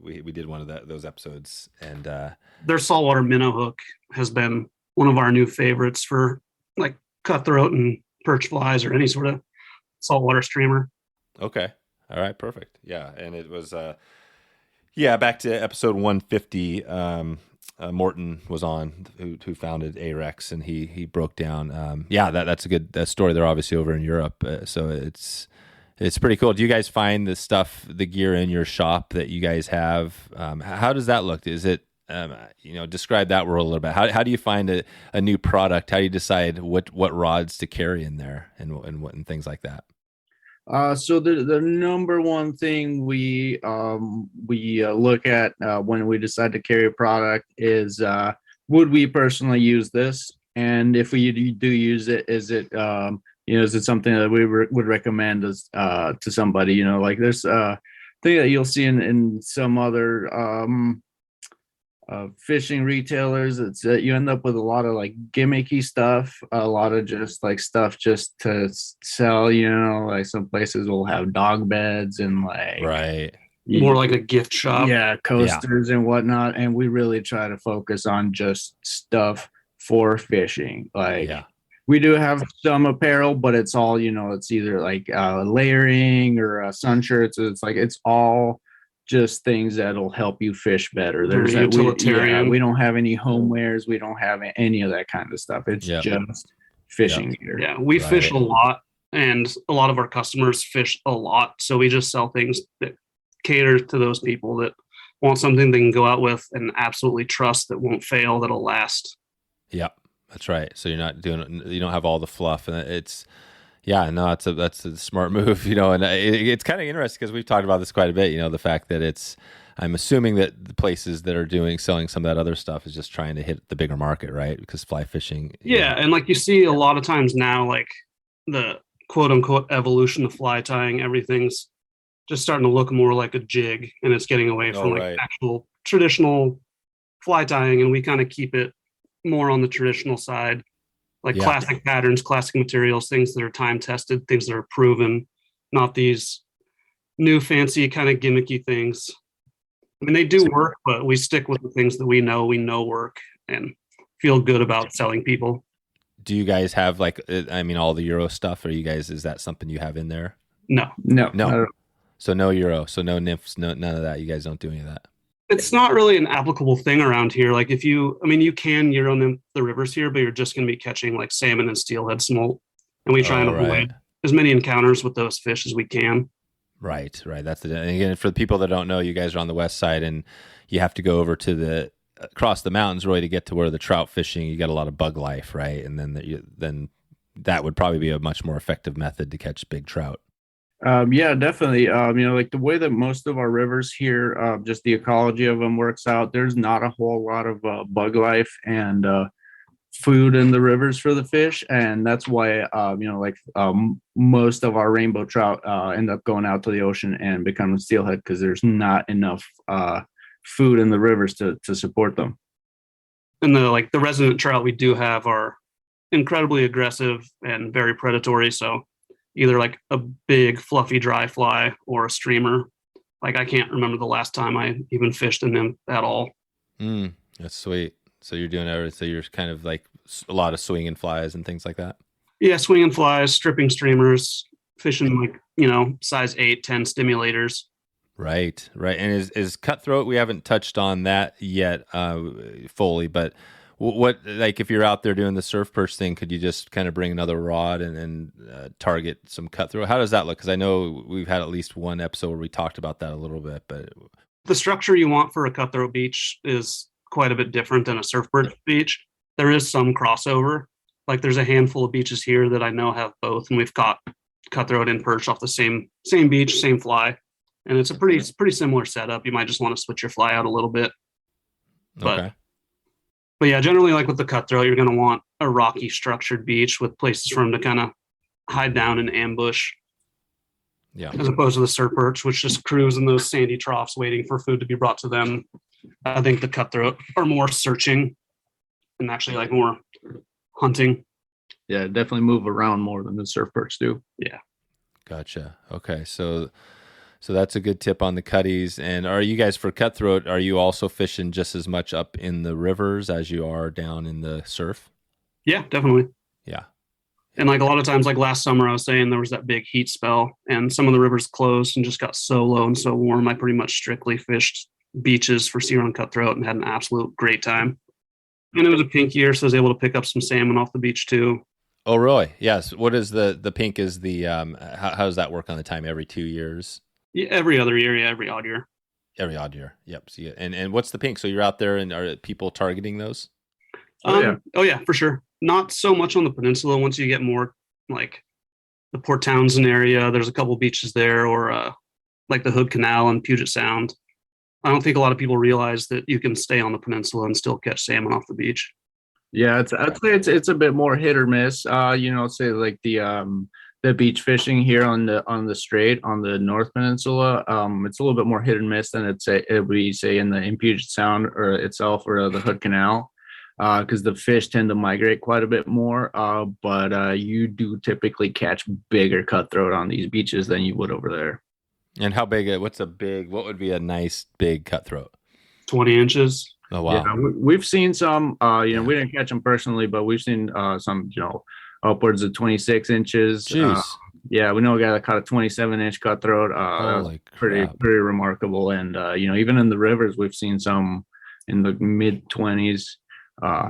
S1: we did one of those episodes, and
S4: their saltwater minnow hook has been one of our new favorites for like cutthroat and perch flies or any sort of saltwater streamer.
S1: Okay. All right. Perfect. Yeah. And it was, back to episode 150. Morten was on, who founded Ahrex, and he broke down. That's a good story. They're obviously over in Europe. So it's pretty cool. Do you guys find the gear in your shop that you guys have? How does that look? Is it, describe that world a little bit. How do you find a new product? How do you decide what rods to carry in there and things like that?
S2: So the number one thing we look at when we decide to carry a product is would we personally use this, and if we do use it, is it something that we would recommend to somebody? Like there's a thing that you'll see in some other fishing retailers. It's you end up with a lot of like gimmicky stuff, a lot of just like stuff just to sell. Like some places will have dog beds and like
S4: more like a gift shop,
S2: coasters and whatnot. And we really try to focus on just stuff for fishing. We do have some apparel, but it's all it's either like layering or sun shirts. It's like it's all just things that'll help you fish better. There's
S4: utilitarian.
S2: We don't have any homewares. We don't have any of that kind of stuff. It's just fishing gear.
S4: Yeah, we fish a lot, and a lot of our customers fish a lot. So we just sell things that cater to those people that want something they can go out with and absolutely trust that won't fail, that'll last.
S1: Yep, that's right. So you don't have all the fluff, and it's. Yeah, no, that's a smart move, and it's kind of interesting because we've talked about this quite a bit, the fact that I'm assuming that the places that are selling some of that other stuff is just trying to hit the bigger market, right? Because fly fishing.
S4: Yeah. And like you see a lot of times now, like the quote unquote evolution of fly tying, everything's just starting to look more like a jig, and it's getting away from actual traditional fly tying. And we kind of keep it more on the traditional side. Like classic patterns, classic materials, things that are time tested, things that are proven, not these new fancy kind of gimmicky things. I mean, they do work, but we stick with the things that we know work and feel good about selling people.
S1: Do you guys have all the Euro stuff? Is that something you have in there?
S2: No.
S1: So no Euro, so no nymphs, none of that. You guys don't do any of that.
S4: It's not really an applicable thing around here. Like you can Euro nymph the rivers here, but you're just going to be catching like salmon and steelhead smolt. And we try and avoid as many encounters with those fish as we can.
S1: Right. That's and again, for the people that don't know, you guys are on the west side, and you have to go over to across the mountains really to get to where the trout fishing. You got a lot of bug life, right? And then that would probably be a much more effective method to catch big trout.
S2: Yeah, definitely. Like the way that most of our rivers here, just the ecology of them works out, there's not a whole lot of bug life and food in the rivers for the fish. And that's why, most of our rainbow trout end up going out to the ocean and becoming steelhead, because there's not enough food in the rivers to support them.
S4: And the resident trout we do have are incredibly aggressive and very predatory. So either like a big fluffy dry fly or a streamer. Like I can't remember the last time I even fished in them at all.
S1: That's sweet. So you're doing everything. So you're kind of like a lot of swinging flies and things like that.
S4: Yeah, swinging flies, stripping streamers, fishing like, size 8, 10 stimulators.
S1: Right. And is cutthroat, we haven't touched on that yet fully, but what, like if you're out there doing the surf perch thing, could you just kind of bring another rod and target some cutthroat? How does that look? Because I know we've had at least one episode where we talked about that a little bit, but
S4: the structure you want for a cutthroat beach is quite a bit different than a surf perch beach. There is some crossover. Like there's a handful of beaches here that I know have both, and we've caught cutthroat and perch off the same beach, same fly. And it's a pretty similar setup. You might just want to switch your fly out a little bit. But yeah, generally like with the cutthroat, you're going to want a rocky structured beach with places for them to kind of hide down and ambush.
S1: Yeah.
S4: As opposed to the surf perch, which just cruise in those sandy troughs waiting for food to be brought to them. I think the cutthroat are more searching and actually like more hunting.
S2: Yeah, definitely move around more than the surf perch do.
S4: Yeah.
S1: Gotcha. Okay. So that's a good tip on the cutties. And are you guys, for cutthroat, are you also fishing just as much up in the rivers as you are down in the surf?
S4: Yeah, definitely.
S1: Yeah.
S4: And like a lot of times, like last summer, I was saying there was that big heat spell and some of the rivers closed and just got so low and so warm. I pretty much strictly fished beaches for sea run cutthroat and had an absolute great time. And it was a pink year, so I was able to pick up some salmon off the beach too.
S1: Oh, really? Yes. What is the pink is the, how does that work on the time? Every 2 years?
S4: Yeah, every other year. Yeah, every odd year.
S1: Every odd year. Yep. See it. And what's the pink? So you're out there, and are people targeting those?
S4: Oh yeah, for sure. Not so much on the peninsula. Once you get more like the Port Townsend area, there's a couple beaches there, or like the Hood Canal and Puget Sound. I don't think a lot of people realize that you can stay on the peninsula and still catch salmon off the beach.
S2: Yeah, I'd say it's a bit more hit or miss. Say like the beach fishing here on the Strait on the North Peninsula, it's a little bit more hit and miss than it would be say in Puget Sound or itself or the Hood Canal, because the fish tend to migrate quite a bit more. But you do typically catch bigger cutthroat on these beaches than you would over there.
S1: And how big? What would be a nice big cutthroat?
S4: 20 inches.
S1: Oh wow!
S2: Yeah, we've seen some. We didn't catch them personally, but we've seen some. Upwards of 26 inches.
S1: Jeez.
S2: Yeah, we know a guy that caught a 27-inch cutthroat.
S1: Holy
S2: pretty remarkable. And even in the rivers, we've seen some in the mid 20s.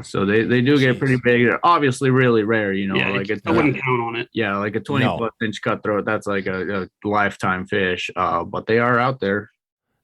S2: So they do get pretty big. They're obviously really rare.
S4: I wouldn't count on it.
S2: Yeah, like a 20+ inch cutthroat. That's like a lifetime fish. But they are out there.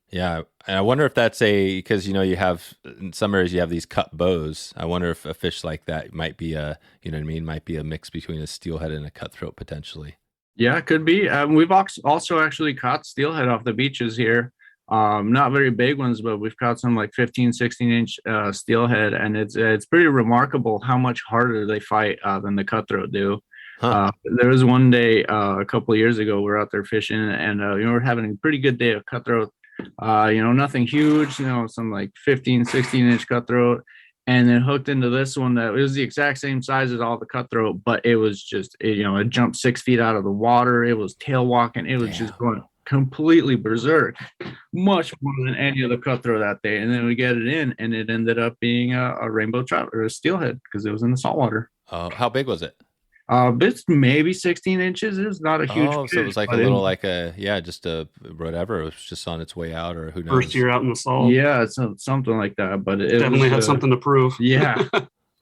S1: Yeah, and I wonder if that's because you have in some areas you have these cut bows. I wonder if a fish like that might be might be a mix between a steelhead and a cutthroat potentially. Yeah,
S2: it could be. We've also actually caught steelhead off the beaches here. Not very big ones, but we've caught some like 15, 16-inch steelhead, and it's pretty remarkable how much harder they fight than the cutthroat do. Huh. There was one day a couple of years ago, we were out there fishing, and we were having a pretty good day of cutthroat. Nothing huge, some like 15, 16-inch cutthroat, and then hooked into this one that it was the exact same size as all the cutthroat, but it was just, it jumped 6 feet out of the water. It was tail walking. It was just going completely berserk, much more than any other cutthroat that day. And then we get it in, and it ended up being a rainbow trout or a steelhead because it was in the saltwater.
S1: How big was it?
S2: It's maybe 16 inches. It's not a huge fish,
S1: so it was like a little, just a whatever. It was just on its way out, or who knows.
S4: First year out in the salt.
S2: Yeah, it's something like that. But it
S4: definitely had something to prove.
S2: Yeah.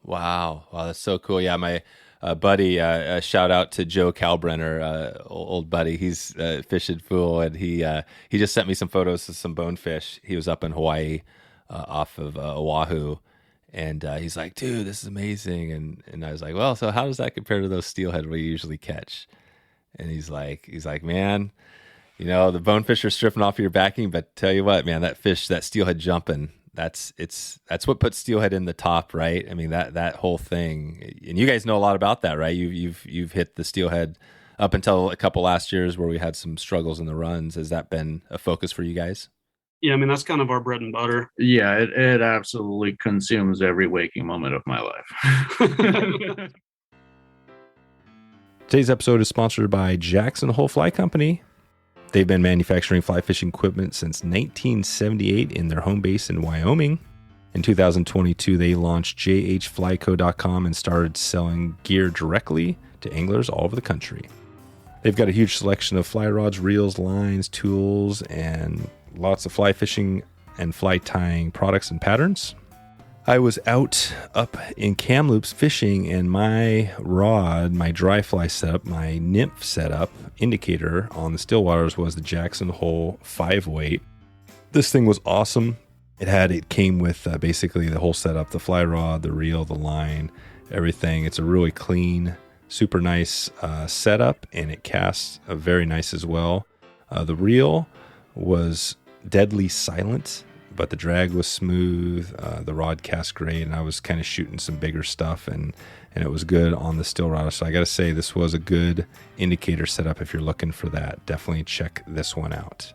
S1: Wow, that's so cool. Yeah, my buddy, shout out to Joe Kalbrenner, old buddy. He's fishing fool, and he just sent me some photos of some bonefish. He was up in Hawaii, off of Oahu. And he's like, dude, this is amazing. And I was like, well, so how does that compare to those steelhead we usually catch? And he's like, man, the bonefish are stripping off your backing, but tell you what, man, that steelhead jumping, that's what puts steelhead in the top, right? I mean, that whole thing. And you guys know a lot about that, right? You've hit the steelhead up until a couple last years where we had some struggles in the runs. Has that been a focus for you guys?
S4: Yeah, I mean, that's kind of our bread and butter.
S2: Yeah, it absolutely consumes every waking moment of my life.
S1: Today's episode is sponsored by Jackson Hole Fly Company. They've been manufacturing fly fishing equipment since 1978 in their home base in Wyoming. In 2022, they launched jhflyco.com and started selling gear directly to anglers all over the country. They've got a huge selection of fly rods, reels, lines, tools, and lots of fly fishing and fly tying products and patterns. I was out up in Kamloops fishing, and my rod, my dry fly setup, my nymph setup indicator on the still waters was the Jackson Hole 5-weight. This thing was awesome. It came with basically the whole setup, the fly rod, the reel, the line, everything. It's a really clean, super nice setup, and it casts very nice as well. The reel was deadly silent, but the drag was smooth. The rod cast great, and I was kind of shooting some bigger stuff, and it was good on the still rod. So I got to say, this was a good indicator setup if you're looking for that. Definitely check this one out.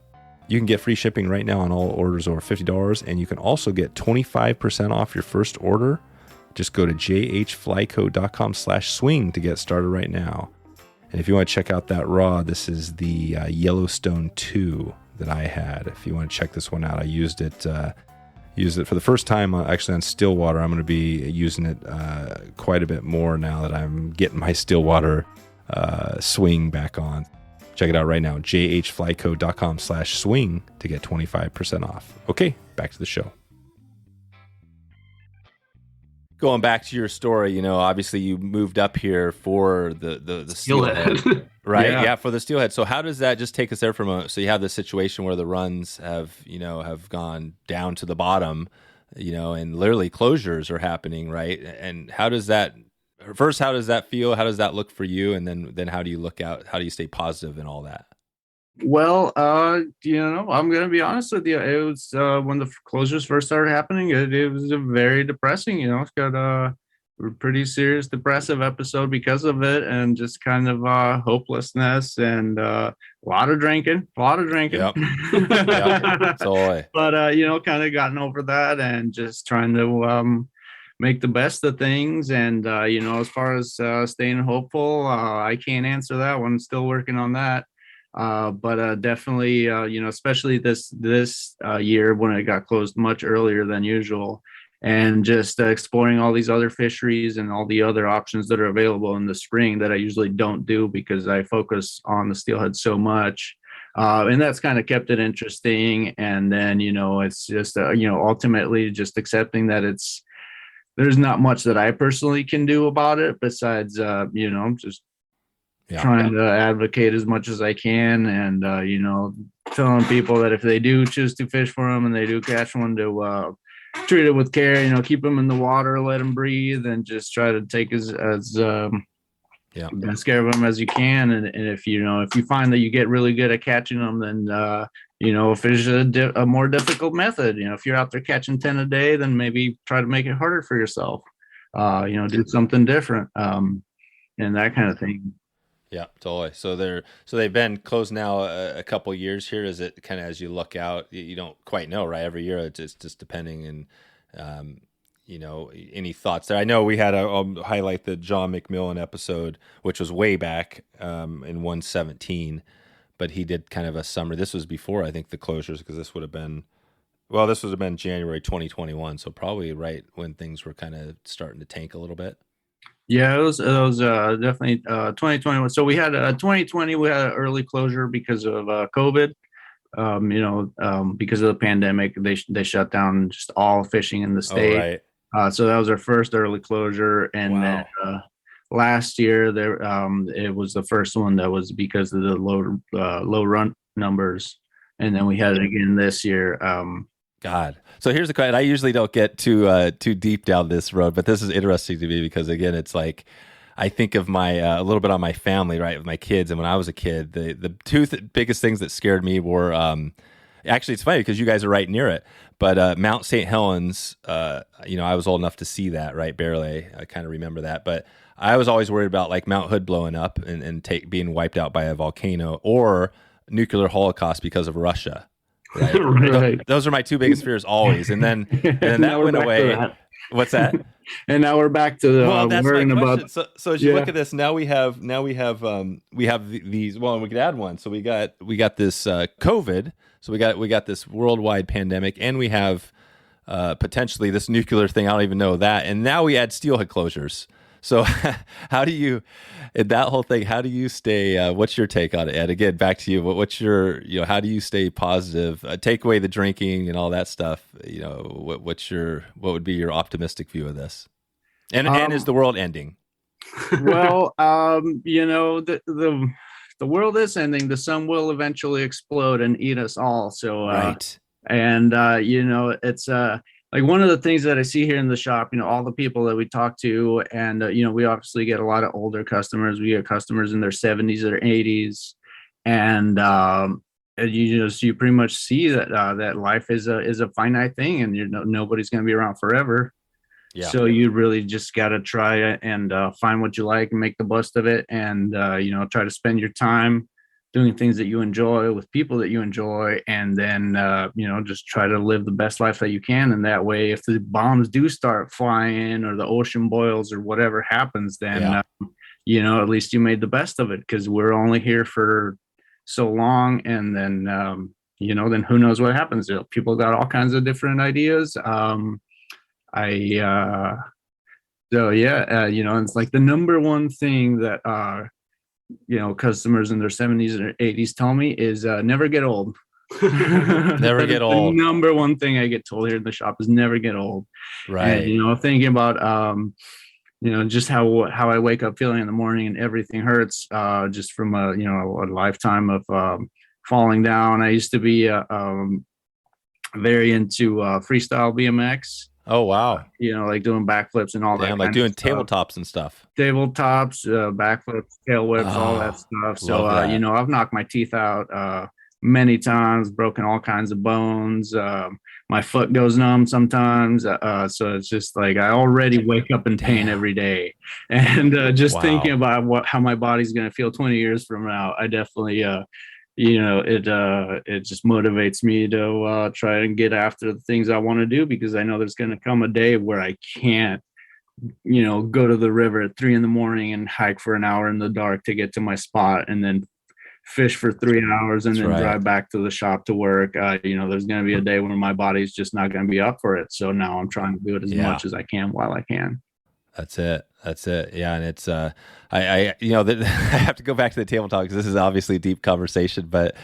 S1: You can get free shipping right now on all orders over $50, and you can also get 25% off your first order. Just go to jhflyco.com/swing to get started right now. And if you want to check out that rod, this is the Yellowstone 2 that I had. If you want to check this one out, I used it for the first time actually on Stillwater. I'm going to be using it quite a bit more now that I'm getting my Stillwater swing back on. Check it out right now, jhflyco.com/swing to get 25% off. Okay, back to the show. Going back to your story, obviously you moved up here for the steelhead, right? Yeah, for the steelhead. So how does that just take us there so you have this situation where the runs have gone down to the bottom, and literally closures are happening, right? And how does that feel? How does that look for you? And then how do you look out? How do you stay positive in all that?
S2: Well, I'm going to be honest with you. It was when the closures first started happening, it was a very depressing, it's got a pretty serious depressive episode because of it, and just kind of hopelessness and a lot of drinking. Yep. Totally. But, kind of gotten over that and just trying to make the best of things. And, as far as staying hopeful, I can't answer that one. Still working on that. But definitely, especially this year when it got closed much earlier than usual, and just exploring all these other fisheries and all the other options that are available in the spring that I usually don't do because I focus on the steelhead so much. And that's kind of kept it interesting. And then, it's just, ultimately just accepting that there's not much that I personally can do about it besides, just trying to advocate as much as I can, and telling people that if they do choose to fish for them and they do catch one, to treat it with care, keep them in the water, let them breathe, and just try to take as best care of them as you can. And if you find that you get really good at catching them, then fish a more difficult method. If you're out there catching 10 a day, then maybe try to make it harder for yourself. Do something different, and that kind of thing.
S1: Yeah, totally. So they've been closed now a couple years here. Is it kind of, as you look out, you don't quite know, right? Every year it's just depending. And any thoughts there? I know we had a highlight the John McMillan episode, which was way back in 117, but he did kind of a summer. This was before, I think, the closures, because this would have been January 2021, so probably right when things were kind of starting to tank a little bit.
S2: Yeah, it was definitely 2021. So we had 2020. We had an early closure because of COVID. Because of the pandemic, they shut down just all fishing in the state. Oh, right. So that was our first early closure, and then last year there it was the first one that was because of the low run numbers, and then we had it again this year.
S1: God. So here's the question. I usually don't get too deep down this road, but this is interesting to me because, again, it's like I think of my a little bit on my family, right, with my kids. And when I was a kid, the two biggest things that scared me were actually, it's funny because you guys are right near it, but Mount St. Helens, I was old enough to see that, right, barely. I kind of remember that. But I was always worried about like Mount Hood blowing up and being wiped out by a volcano or nuclear holocaust because of Russia. Right.
S2: Right.
S1: Those are my two biggest fears always. And then that went away. What's that?
S2: And now we're back to
S1: that's my
S2: worrying
S1: question.
S2: about.
S1: So as you look at this, now we have these. Well, and we could add one. So we got this COVID. So we got this worldwide pandemic, and we have potentially this nuclear thing. I don't even know that. And now we add steelhead closures. So how do you, in that whole thing, how do you stay, what's your take on it, Ed? Again, back to you, what's your, how do you stay positive, take away the drinking and all that stuff? What would be your optimistic view of this? And is the world ending?
S2: Well, the world is ending. The sun will eventually explode and eat us all. So,
S1: right.
S2: And, it's, like one of the things that I see here in the shop, all the people that we talk to, and, we obviously get a lot of older customers. We get customers in their 70s or 80s. And you pretty much see that that life is a finite thing, and nobody's going to be around forever. Yeah. So you really just got to try and find what you like and make the best of it. And, try to spend your time doing things that you enjoy with people that you enjoy, and then just try to live the best life that you can. And that way, if the bombs do start flying or the ocean boils or whatever happens, then at least you made the best of it, because we're only here for so long. And then then who knows what happens. People got all kinds of different ideas. It's like the number one thing that customers in their 70s or 80s tell me is never get old.
S1: Never get old.
S2: The number one thing I get told here in the shop is never get old.
S1: Right.
S2: And, thinking about, just how I wake up feeling in the morning and everything hurts just from a lifetime of falling down. I used to be very into freestyle BMX.
S1: Oh, wow.
S2: Like doing backflips and all that.
S1: Like doing tabletops and stuff.
S2: Tabletops, backflips, tail whips, all that stuff. So, I've knocked my teeth out many times, broken all kinds of bones. My foot goes numb sometimes. So it's just like I already wake up in pain every day. And thinking about how my body's going to feel 20 years from now, I definitely it just motivates me to try and get after the things I want to do, because I know there's going to come a day where I can't, go to the river at 3 a.m. and hike for an hour in the dark to get to my spot, and then fish for 3 hours and then drive back to the shop to work. There's going to be a day when my body's just not going to be up for it. So now I'm trying to do it as much as I can while I can.
S1: That's it. Yeah. And it's, I have to go back to the tabletop because this is obviously a deep conversation, but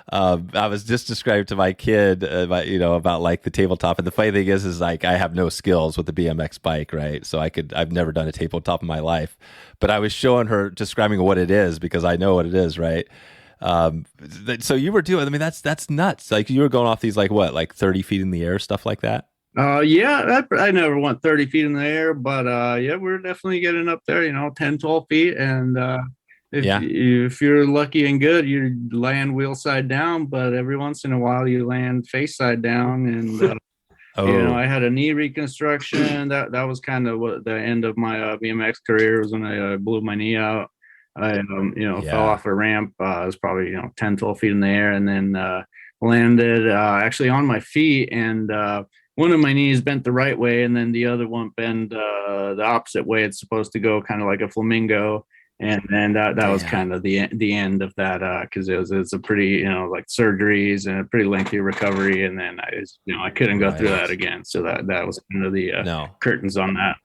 S1: I was just describing to my kid about like the tabletop. And the funny thing is like, I have no skills with the BMX bike. Right. So I've never done a tabletop in my life, but I was showing her, describing what it is, because I know what it is. Right. So you were doing, that's nuts. Like you were going off these, like 30 feet in the air, stuff like that.
S2: I never went 30 feet in the air, but we're definitely getting up there, 10, 12 feet. And if you're lucky and good, you land wheel side down, but every once in a while you land face side down. And, I had a knee reconstruction. That was kind of what the end of my BMX career was, when I blew my knee out. I, fell off a ramp. It was probably, 10, 12 feet in the air, and then landed actually on my feet, and one of my knees bent the right way, and then the other one bent the opposite way it's supposed to go, kind of like a flamingo. And then that was kind of the end of that, because it's a pretty, like surgeries and a pretty lengthy recovery. And then I couldn't go through that again. So that was kind of the curtains on that.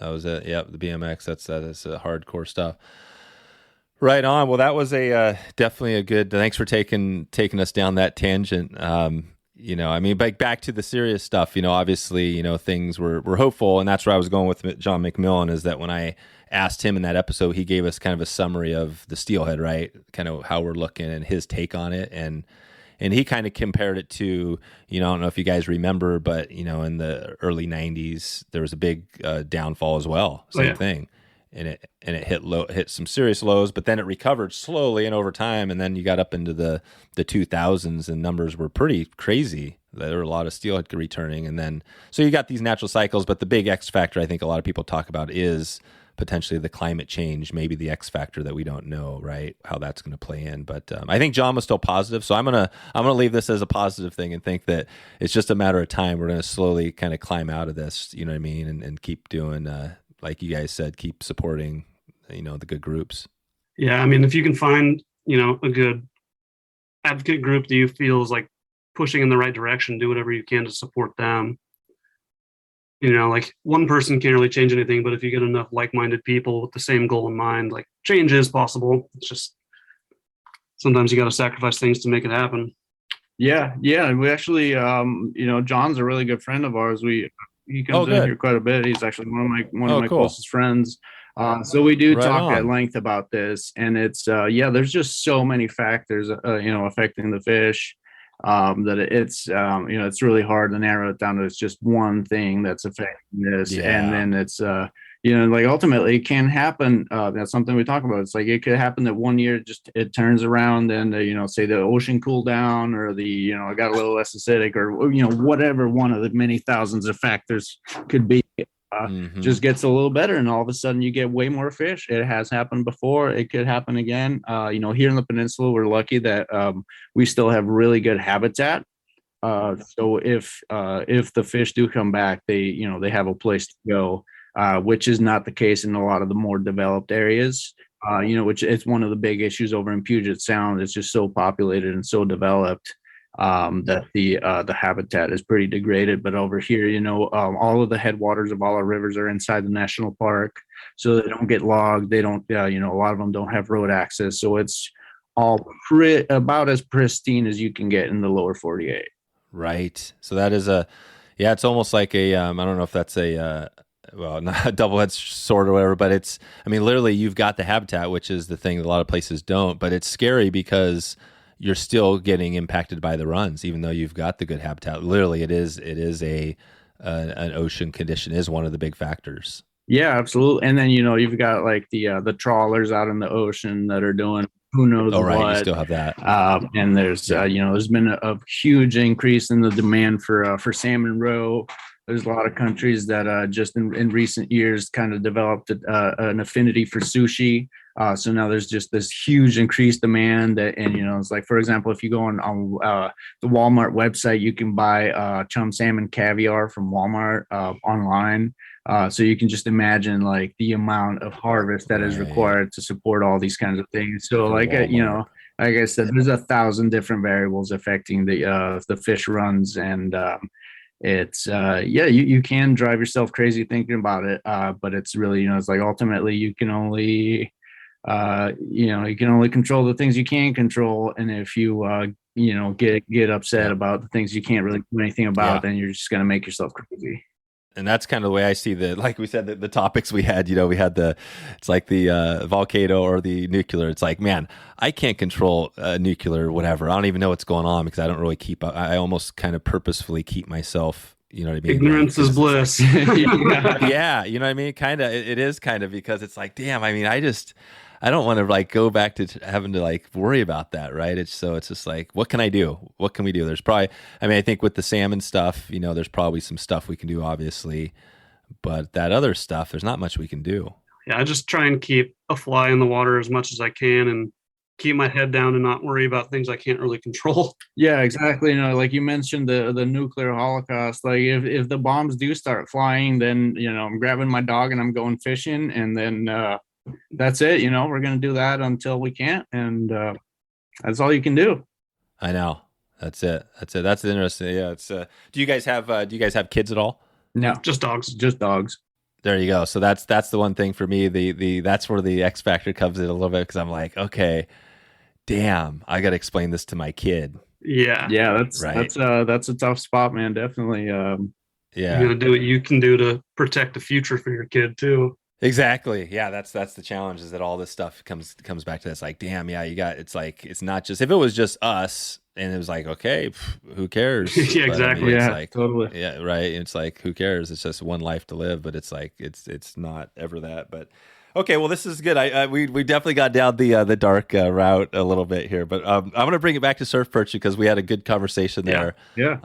S1: That was it. Yep. The BMX, that's hardcore stuff. Right on. Well, that was definitely a good, thanks for taking us down that tangent. Back to the serious stuff, obviously, things were hopeful, and that's where I was going with John McMillan, is that when I asked him in that episode, he gave us kind of a summary of the steelhead, right? Kind of how we're looking and his take on it. And he kind of compared it to, I don't know if you guys remember, but, in the early 90s, there was a big downfall as well. Same thing. And it hit some serious lows, but then it recovered slowly and over time. And then you got up into the 2000s, and numbers were pretty crazy. There were a lot of steelhead returning. And then, so you got these natural cycles, but the big X factor I think a lot of people talk about is potentially the climate change, maybe the X factor that we don't know, right? How that's going to play in. But I think John was still positive. So I'm going to leave this as a positive thing and think that it's just a matter of time. We're going to slowly kind of climb out of this, you know what I mean? And keep doing, like you guys said, keep supporting, the good groups.
S4: Yeah. I mean, if you can find, a good advocate group that you feel is like pushing in the right direction, do whatever you can to support them. Like one person can't really change anything, but if you get enough like-minded people with the same goal in mind, like change is possible. It's just sometimes you got to sacrifice things to make it happen.
S2: Yeah. We actually, John's a really good friend of ours. He comes in here quite a bit. He's actually one of my closest friends. So we do talk at length about this, and it's there's just so many factors, affecting the fish. That it's really hard to narrow it down to it's just one thing that's affecting this. And then it's like ultimately it can happen. That's something we talk about. It's like it could happen that one year just it turns around and say the ocean cooled down, or it got a little less acidic, or whatever one of the many thousands of factors could be. Just gets a little better, and all of a sudden you get way more fish. It has happened before. It could happen again. Here in the peninsula, we're lucky that we still have really good habitat. So if the fish do come back, they have a place to go, which is not the case in a lot of the more developed areas. Which it's one of the big issues over in Puget Sound. It's just so populated and so developed. That the habitat is pretty degraded. But over here, all of the headwaters of all our rivers are inside the national park, so they don't get logged. They don't, a lot of them don't have road access, so it's all about as pristine as you can get in the lower 48.
S1: Right. So that is it's almost like a, I don't know if that's a, not a double-edged sword or whatever, but it's, literally you've got the habitat, which is the thing that a lot of places don't, but it's scary because you're still getting impacted by the runs, even though you've got the good habitat. Literally, it is an ocean condition is one of the big factors.
S2: Yeah, absolutely. And then you've got like the trawlers out in the ocean that are doing who knows what.
S1: Right, you still have that.
S2: And there's there's been a huge increase in the demand for salmon roe. There's a lot of countries that just in recent years kind of developed an affinity for sushi. So now there's just this huge increased demand it's like, for example, if you go on the Walmart website, you can buy chum salmon caviar from Walmart online. So you can just imagine like the amount of harvest that is required to support all these kinds of things. So like I said, there's 1,000 different variables affecting the fish runs, and it's you can drive yourself crazy thinking about it, but it's really it's like ultimately you can only control the things you can control, and if you get upset about the things you can't really do anything about, then you're just going to make yourself crazy.
S1: And that's kind of the way I see like we said, the topics we had, we had it's like the volcano or the nuclear. It's like, man, I can't control nuclear, whatever. I don't even know what's going on because I don't really keep up. I almost kind of purposefully keep myself, you know what I mean?
S4: Ignorance is bliss.
S1: Yeah. You know what I mean? Kind of, it is kind of, because it's like, damn, I don't want to like go back to having to like worry about that, right? It's just like, what can I do? What can we do? There's probably, I think with the salmon stuff, there's probably some stuff we can do, obviously, but that other stuff, there's not much we can do.
S4: Yeah, I just try and keep a fly in the water as much as I can and keep my head down and not worry about things I can't really control.
S2: Yeah, exactly. Like you mentioned the nuclear holocaust, like if the bombs do start flying, then, I'm grabbing my dog and I'm going fishing, and then, that's it. We're going to do that until we can't. And that's all you can do.
S1: I know. That's it. That's interesting. Yeah. It's, do you guys have kids at all?
S2: No,
S4: just dogs.
S1: There you go. So that's the one thing for me, that's where the X factor comes in a little bit. Cause I'm like, okay, damn, I got to explain this to my kid.
S4: Yeah.
S2: Yeah. That's a tough spot, man. Definitely.
S1: Yeah.
S4: You got to do what you can do to protect the future for your kid too.
S1: Exactly. Yeah, that's the challenge, is that all this stuff comes back to this. Like, damn, yeah, it's like, it's not just, if it was just us and it was like, okay, who cares?
S4: Yeah, exactly.
S1: It's
S2: yeah,
S1: like,
S2: totally.
S1: Yeah, right. It's like, who cares? It's just one life to live, but it's like, it's not ever that. But okay, well, this is good. We definitely got down the dark route a little bit here, but I'm going to bring it back to Surf Perch because we had a good conversation there.
S2: Yeah.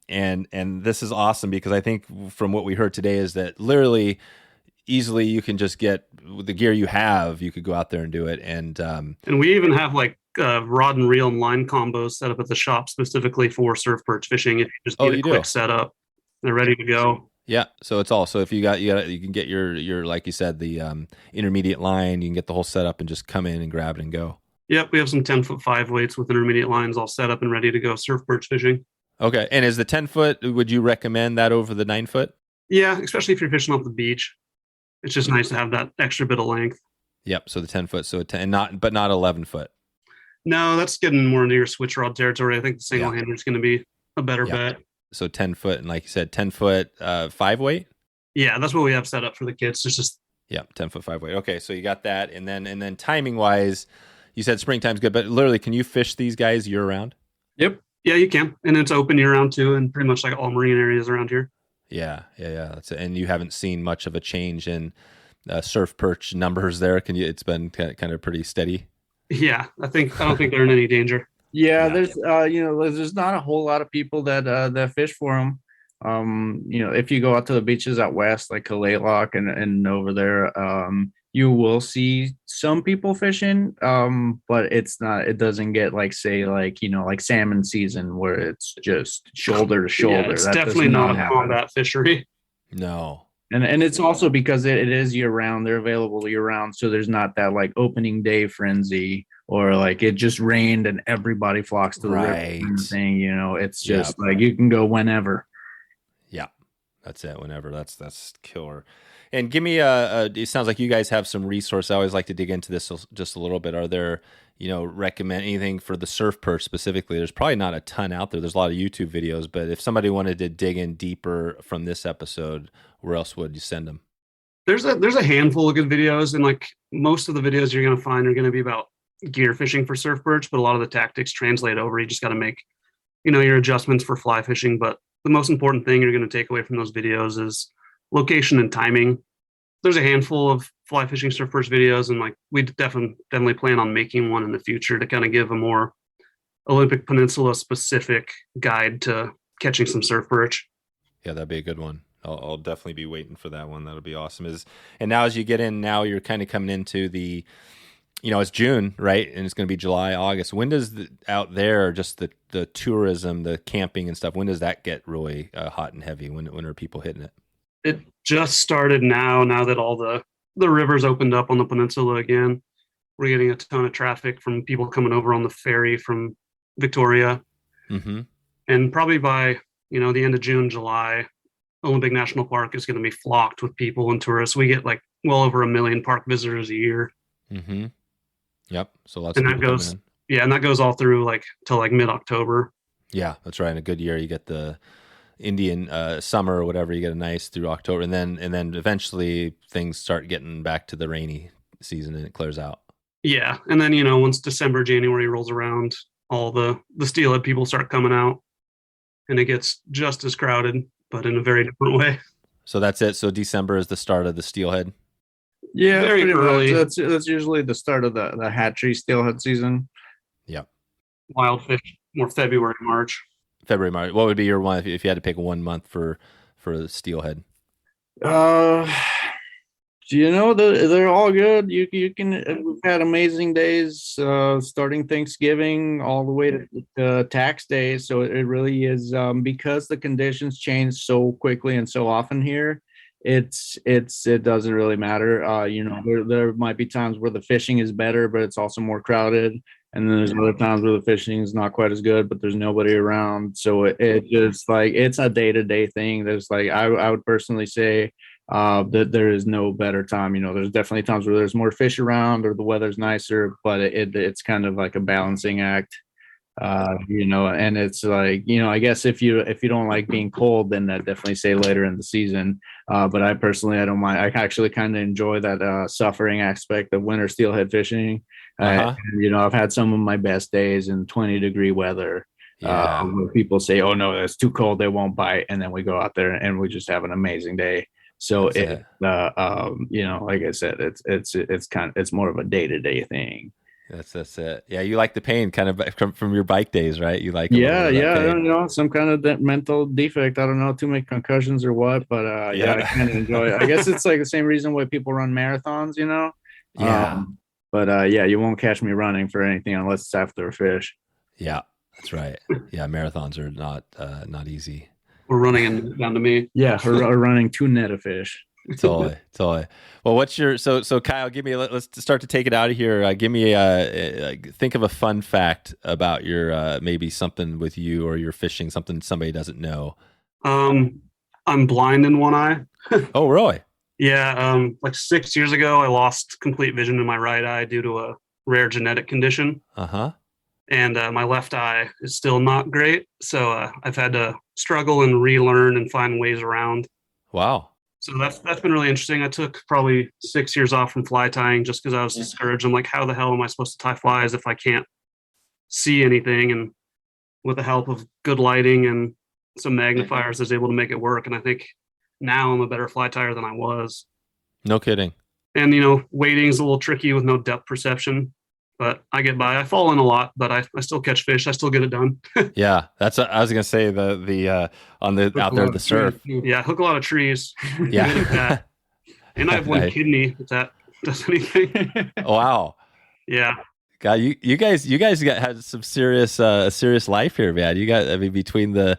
S1: And this is awesome because I think from what we heard today is that literally, easily you can just get with the gear you have, you could go out there and do it. And
S4: we even have like rod and reel and line combos set up at the shop specifically for surf perch fishing. If you just need a quick setup, they're ready to go.
S1: Yeah, so it's all. So if you can get your like you said, the intermediate line, you can get the whole setup and just come in and grab it and go.
S4: Yep, we have some 10-foot 5 weights with intermediate lines all set up and ready to go surf perch fishing.
S1: Okay, and is the 10-foot? Would you recommend that over the 9-foot?
S4: Yeah, especially if you're fishing off the beach. It's just nice to have that extra bit of length.
S1: Yep. So the 10-foot, so but not 11-foot.
S4: No, that's getting more into your switch rod territory. I think the single hander is going to be a better bet.
S1: So 10-foot, and like you said, 10-foot 5 weight.
S4: Yeah, that's what we have set up for the kids. It's just
S1: 10-foot 5 weight. Okay, so you got that, and then timing wise, you said springtime's good, but literally, can you fish these guys year round?
S4: Yep. Yeah, you can, and it's open year round too, and pretty much like all marine areas around here.
S1: Yeah. That's it. And you haven't seen much of a change in surf perch numbers there. It's been kind of pretty steady.
S4: Yeah, I don't think they're in any danger.
S2: Yeah, there's there's not a whole lot of people that fish for them. If you go out to the beaches out west, like Kalaylock and over there, you will see some people fishing, but it doesn't get like salmon season where it's just shoulder to shoulder.
S4: Yeah, it's definitely not a combat fishery.
S1: No.
S2: And it's also because it is year round. They're available year round. So there's not that like opening day frenzy or like it just rained and everybody flocks to the river thing. It's just like you can go whenever.
S1: Yeah, that's it. Whenever. That's killer. And give me it sounds like you guys have some resources. I always like to dig into this just a little bit. Are there, recommend anything for the surf perch specifically? There's probably not a ton out there. There's a lot of YouTube videos, but if somebody wanted to dig in deeper from this episode, where else would you send them?
S4: There's a handful of good videos, and like most of the videos you're going to find are going to be about gear fishing for surf perch, but a lot of the tactics translate over. You just got to make, your adjustments for fly fishing. But the most important thing you're going to take away from those videos is location and timing. There's a handful of fly fishing surf perch videos, and like we definitely plan on making one in the future to kind of give a more Olympic Peninsula specific guide to catching some surf perch.
S1: Yeah, that'd be a good one. I'll definitely be waiting for that one. That'll be awesome. And now as you get in, now you're kind of coming into the, it's June, right? And it's going to be July, August. When does out there, just the tourism, the camping and stuff, when does that get really hot and heavy? When are people hitting it?
S4: It just started now that all the rivers opened up on the peninsula again. We're getting a ton of traffic from people coming over on the ferry from Victoria. Mm-hmm. And probably by, the end of June, July, Olympic National Park is going to be flocked with people and tourists. We get like well over 1 million park visitors a year.
S1: Mm-hmm. Yep. So lots
S4: and
S1: of
S4: that goes, and that goes all through like till like mid-October.
S1: Yeah, that's right. In a good year, you get the Indian summer or whatever. You get a nice through October, and then eventually things start getting back to the rainy season and it clears out.
S4: Yeah, and then once December, January rolls around, all the steelhead people start coming out, and it gets just as crowded, but in a very different way.
S1: So that's it. So December is the start of the steelhead.
S2: Yeah,
S4: very early.
S2: That's usually the start of the hatchery steelhead season.
S1: Yep.
S4: Wild fish, more February, March.
S1: February, March. What would be your one if you had to pick 1 month for the steelhead?
S2: They're all good. You can. We've had amazing days starting Thanksgiving all the way to tax day. So it really is because the conditions change so quickly and so often here. It doesn't really matter. There might be times where the fishing is better, but it's also more crowded. And then there's other times where the fishing is not quite as good, but there's nobody around. So it just like, it's a day-to-day thing. There's like, I would personally say that there is no better time. There's definitely times where there's more fish around or the weather's nicer, but it's kind of like a balancing act. And it's like, I guess if you don't like being cold, then I'd definitely say later in the season. But I personally, I don't mind. I actually kind of enjoy that suffering aspect of winter steelhead fishing. I've had some of my best days in 20-degree weather. Where people say, "Oh no, it's too cold, they won't bite," and then we go out there and we just have an amazing day. So like I said, it's more of a day-to-day thing.
S1: That's it. Yeah, you like the pain kind of from your bike days, right? You like a little
S2: Yeah,
S1: bit of that
S2: yeah. I
S1: pain.
S2: don't know, some kind of that mental defect. I don't know, too many concussions or what, but yeah, I kind of enjoy it. I guess it's like the same reason why people run marathons, you know.
S1: Yeah.
S2: But yeah, you won't catch me running for anything unless it's after a fish.
S1: Yeah, that's right. Yeah, marathons are not easy.
S4: We're running it down to me.
S2: Yeah, or running 2 net of fish.
S1: Totally. Well, what's your so Kyle? Let's start to take it out of here. Give me think of a fun fact about your maybe something with you or your fishing, something somebody doesn't know.
S4: I'm blind in one eye.
S1: Oh, really?
S4: Yeah. Like 6 years ago, I lost complete vision in my right eye due to a rare genetic condition. And my left eye is still not great, so I've had to struggle and relearn and find ways around.
S1: Wow.
S4: So that's been really interesting. I took probably 6 years off from fly tying just because I was discouraged. I'm like, how the hell am I supposed to tie flies if I can't see anything? And with the help of good lighting and some magnifiers, I was able to make it work. And I think now I'm a better fly tyer than I was.
S1: No kidding.
S4: And, wading is a little tricky with no depth perception, but I get by. I fall in a lot, but I still catch fish. I still get it done.
S1: Yeah, that's I was gonna say the on the out there the surf.
S4: Yeah, hook a lot of trees.
S1: Yeah.
S4: And I have one kidney, if that does anything.
S1: Wow.
S4: Yeah.
S1: God, you guys had some serious life here, man. You got, I mean, between the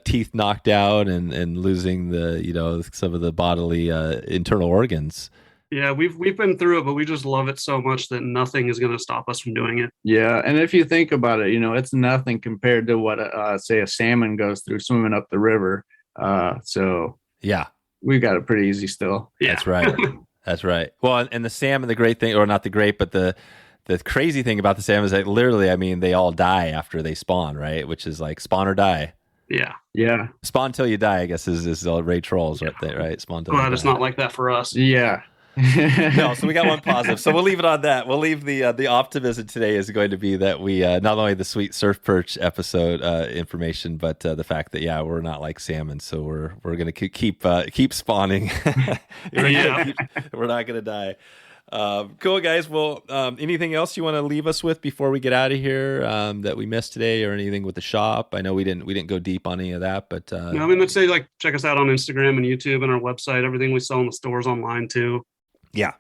S1: teeth knocked out and losing the some of the bodily internal organs.
S4: Yeah, we've been through it, but we just love it so much that nothing is going to stop us from doing it.
S2: Yeah, and if you think about it, it's nothing compared to what say a salmon goes through swimming up the river. So
S1: yeah,
S2: we've got it pretty easy still.
S4: Yeah.
S1: That's right. That's right. Well, and the salmon, the great thing, or not the great, but the crazy thing about the salmon is that literally, I mean, they all die after they spawn, right? Which is like spawn or die.
S4: Yeah.
S2: Yeah.
S1: Spawn till you die, I guess, is all Ray Trolls right there, right? Spawn till
S4: Glad it's not like that for us.
S2: Yeah.
S1: No, so we got one positive. So we'll leave it on that. We'll leave the optimism today is going to be that we not only the sweet Surf Perch episode information, but the fact that we're not like salmon, so we're gonna keep spawning. We're not gonna die. Cool, guys. Well, anything else you want to leave us with before we get out of here that we missed today, or anything with the shop? I know we didn't go deep on any of that, but
S4: no, I mean, let's say check us out on Instagram and YouTube and our website. Everything we sell in the stores online too.
S1: Yeah.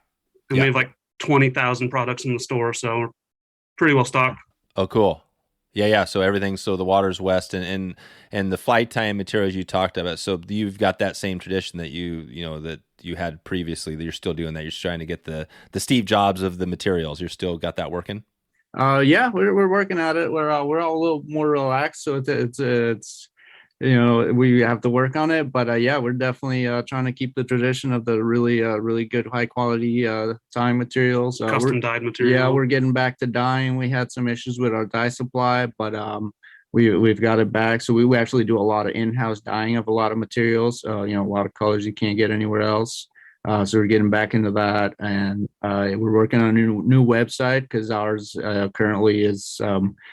S4: And we have 20,000 products in the store, so we're pretty well stocked.
S1: Oh, cool. Yeah. So everything. So the water's west and the fly tying materials you talked about. So you've got that same tradition that that you had previously. That you're still doing that. You're just trying to get the Steve Jobs of the materials. You're still got that working.
S2: Yeah, we're working at it. We're all a little more relaxed, so it's we have to work on it. But we're definitely trying to keep the tradition of the really good high quality dyeing materials.
S4: Custom dyed material.
S2: Yeah, we're getting back to dyeing. We had some issues with our dye supply, but we've got it back. So we actually do a lot of in-house dyeing of a lot of materials. A lot of colors you can't get anywhere else. So we're getting back into that, and we're working on a new website because ours currently is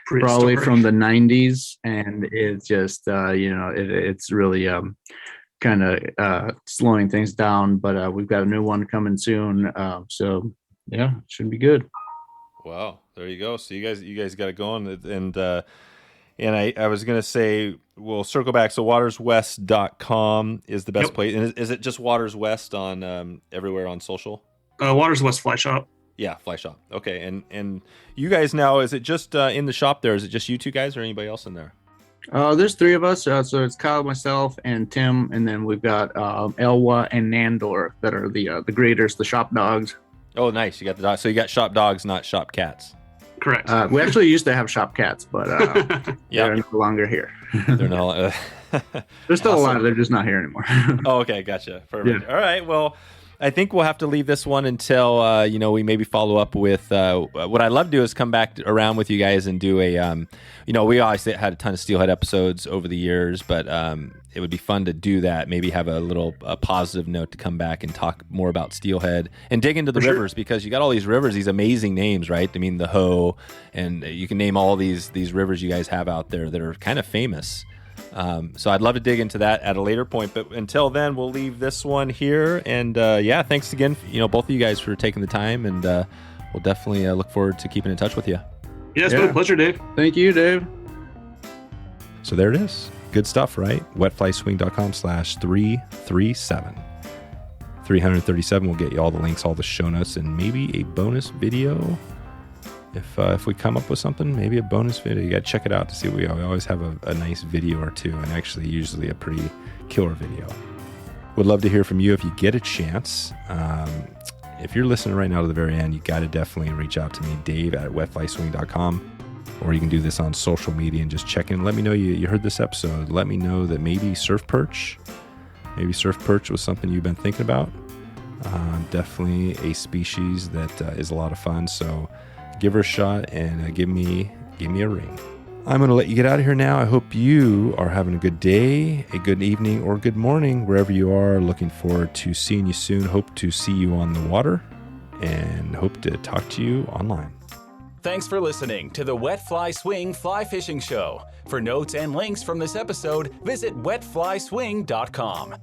S2: probably from the 90s, and it's just it's really kind of slowing things down. But we've got a new one coming soon, so yeah, it should be good.
S1: Wow, there you go. So you guys got it going, and I was going to say, we'll circle back. So waterswest.com is the best place. And is it just Waters West on everywhere on social?
S4: Waters West Fly Shop.
S1: Yeah, Fly Shop. Okay. And you guys now, is it just in the shop there? Is it just you two guys or anybody else in there?
S2: There's 3 of us. So it's Kyle, myself, and Tim. And then we've got Elwa and Nandor that are the graders, the shop dogs.
S1: Oh, nice. You got the dogs. So you got shop dogs, not shop cats.
S4: Correct.
S2: We actually used to have shop cats, but they're no longer here.
S1: They're no.
S2: They're still alive. They're just not here anymore.
S1: Oh, okay, gotcha. Perfect. Yeah. All right. Well, I think we'll have to leave this one until we maybe follow up with what I'd love to do is come back around with you guys and do a we always had a ton of steelhead episodes over the years, but it would be fun to do that. Maybe have a positive note to come back and talk more about steelhead and dig into the rivers, because you got all these rivers, these amazing names, right? I mean, the Ho, and you can name all these rivers you guys have out there that are kind of famous. So I'd love to dig into that at a later point, but until then, we'll leave this one here. And thanks again, both of you guys for taking the time, and we'll definitely look forward to keeping in touch with you.
S4: Yeah, it's been a pleasure, Dave.
S2: Thank you, Dave.
S1: So there it is. Good stuff, right? wetflyswing.com/337. 337 will get you all the links, all the show notes, and maybe a bonus video. If we come up with something, maybe a bonus video. You got to check it out to see. We always have a nice video or two, and actually usually a pretty killer video. Would love to hear from you if you get a chance. If you're listening right now to the very end, you got to definitely reach out to me, Dave at wetflyswing.com. Or you can do this on social media and just check in. Let me know you heard this episode. Let me know that maybe Surf Perch was something you've been thinking about. Definitely a species that is a lot of fun. So give her a shot and give me a ring. I'm going to let you get out of here now. I hope you are having a good day, a good evening, or good morning, wherever you are. Looking forward to seeing you soon. Hope to see you on the water and hope to talk to you online.
S3: Thanks for listening to the Wet Fly Swing Fly Fishing Show. For notes and links from this episode, visit wetflyswing.com.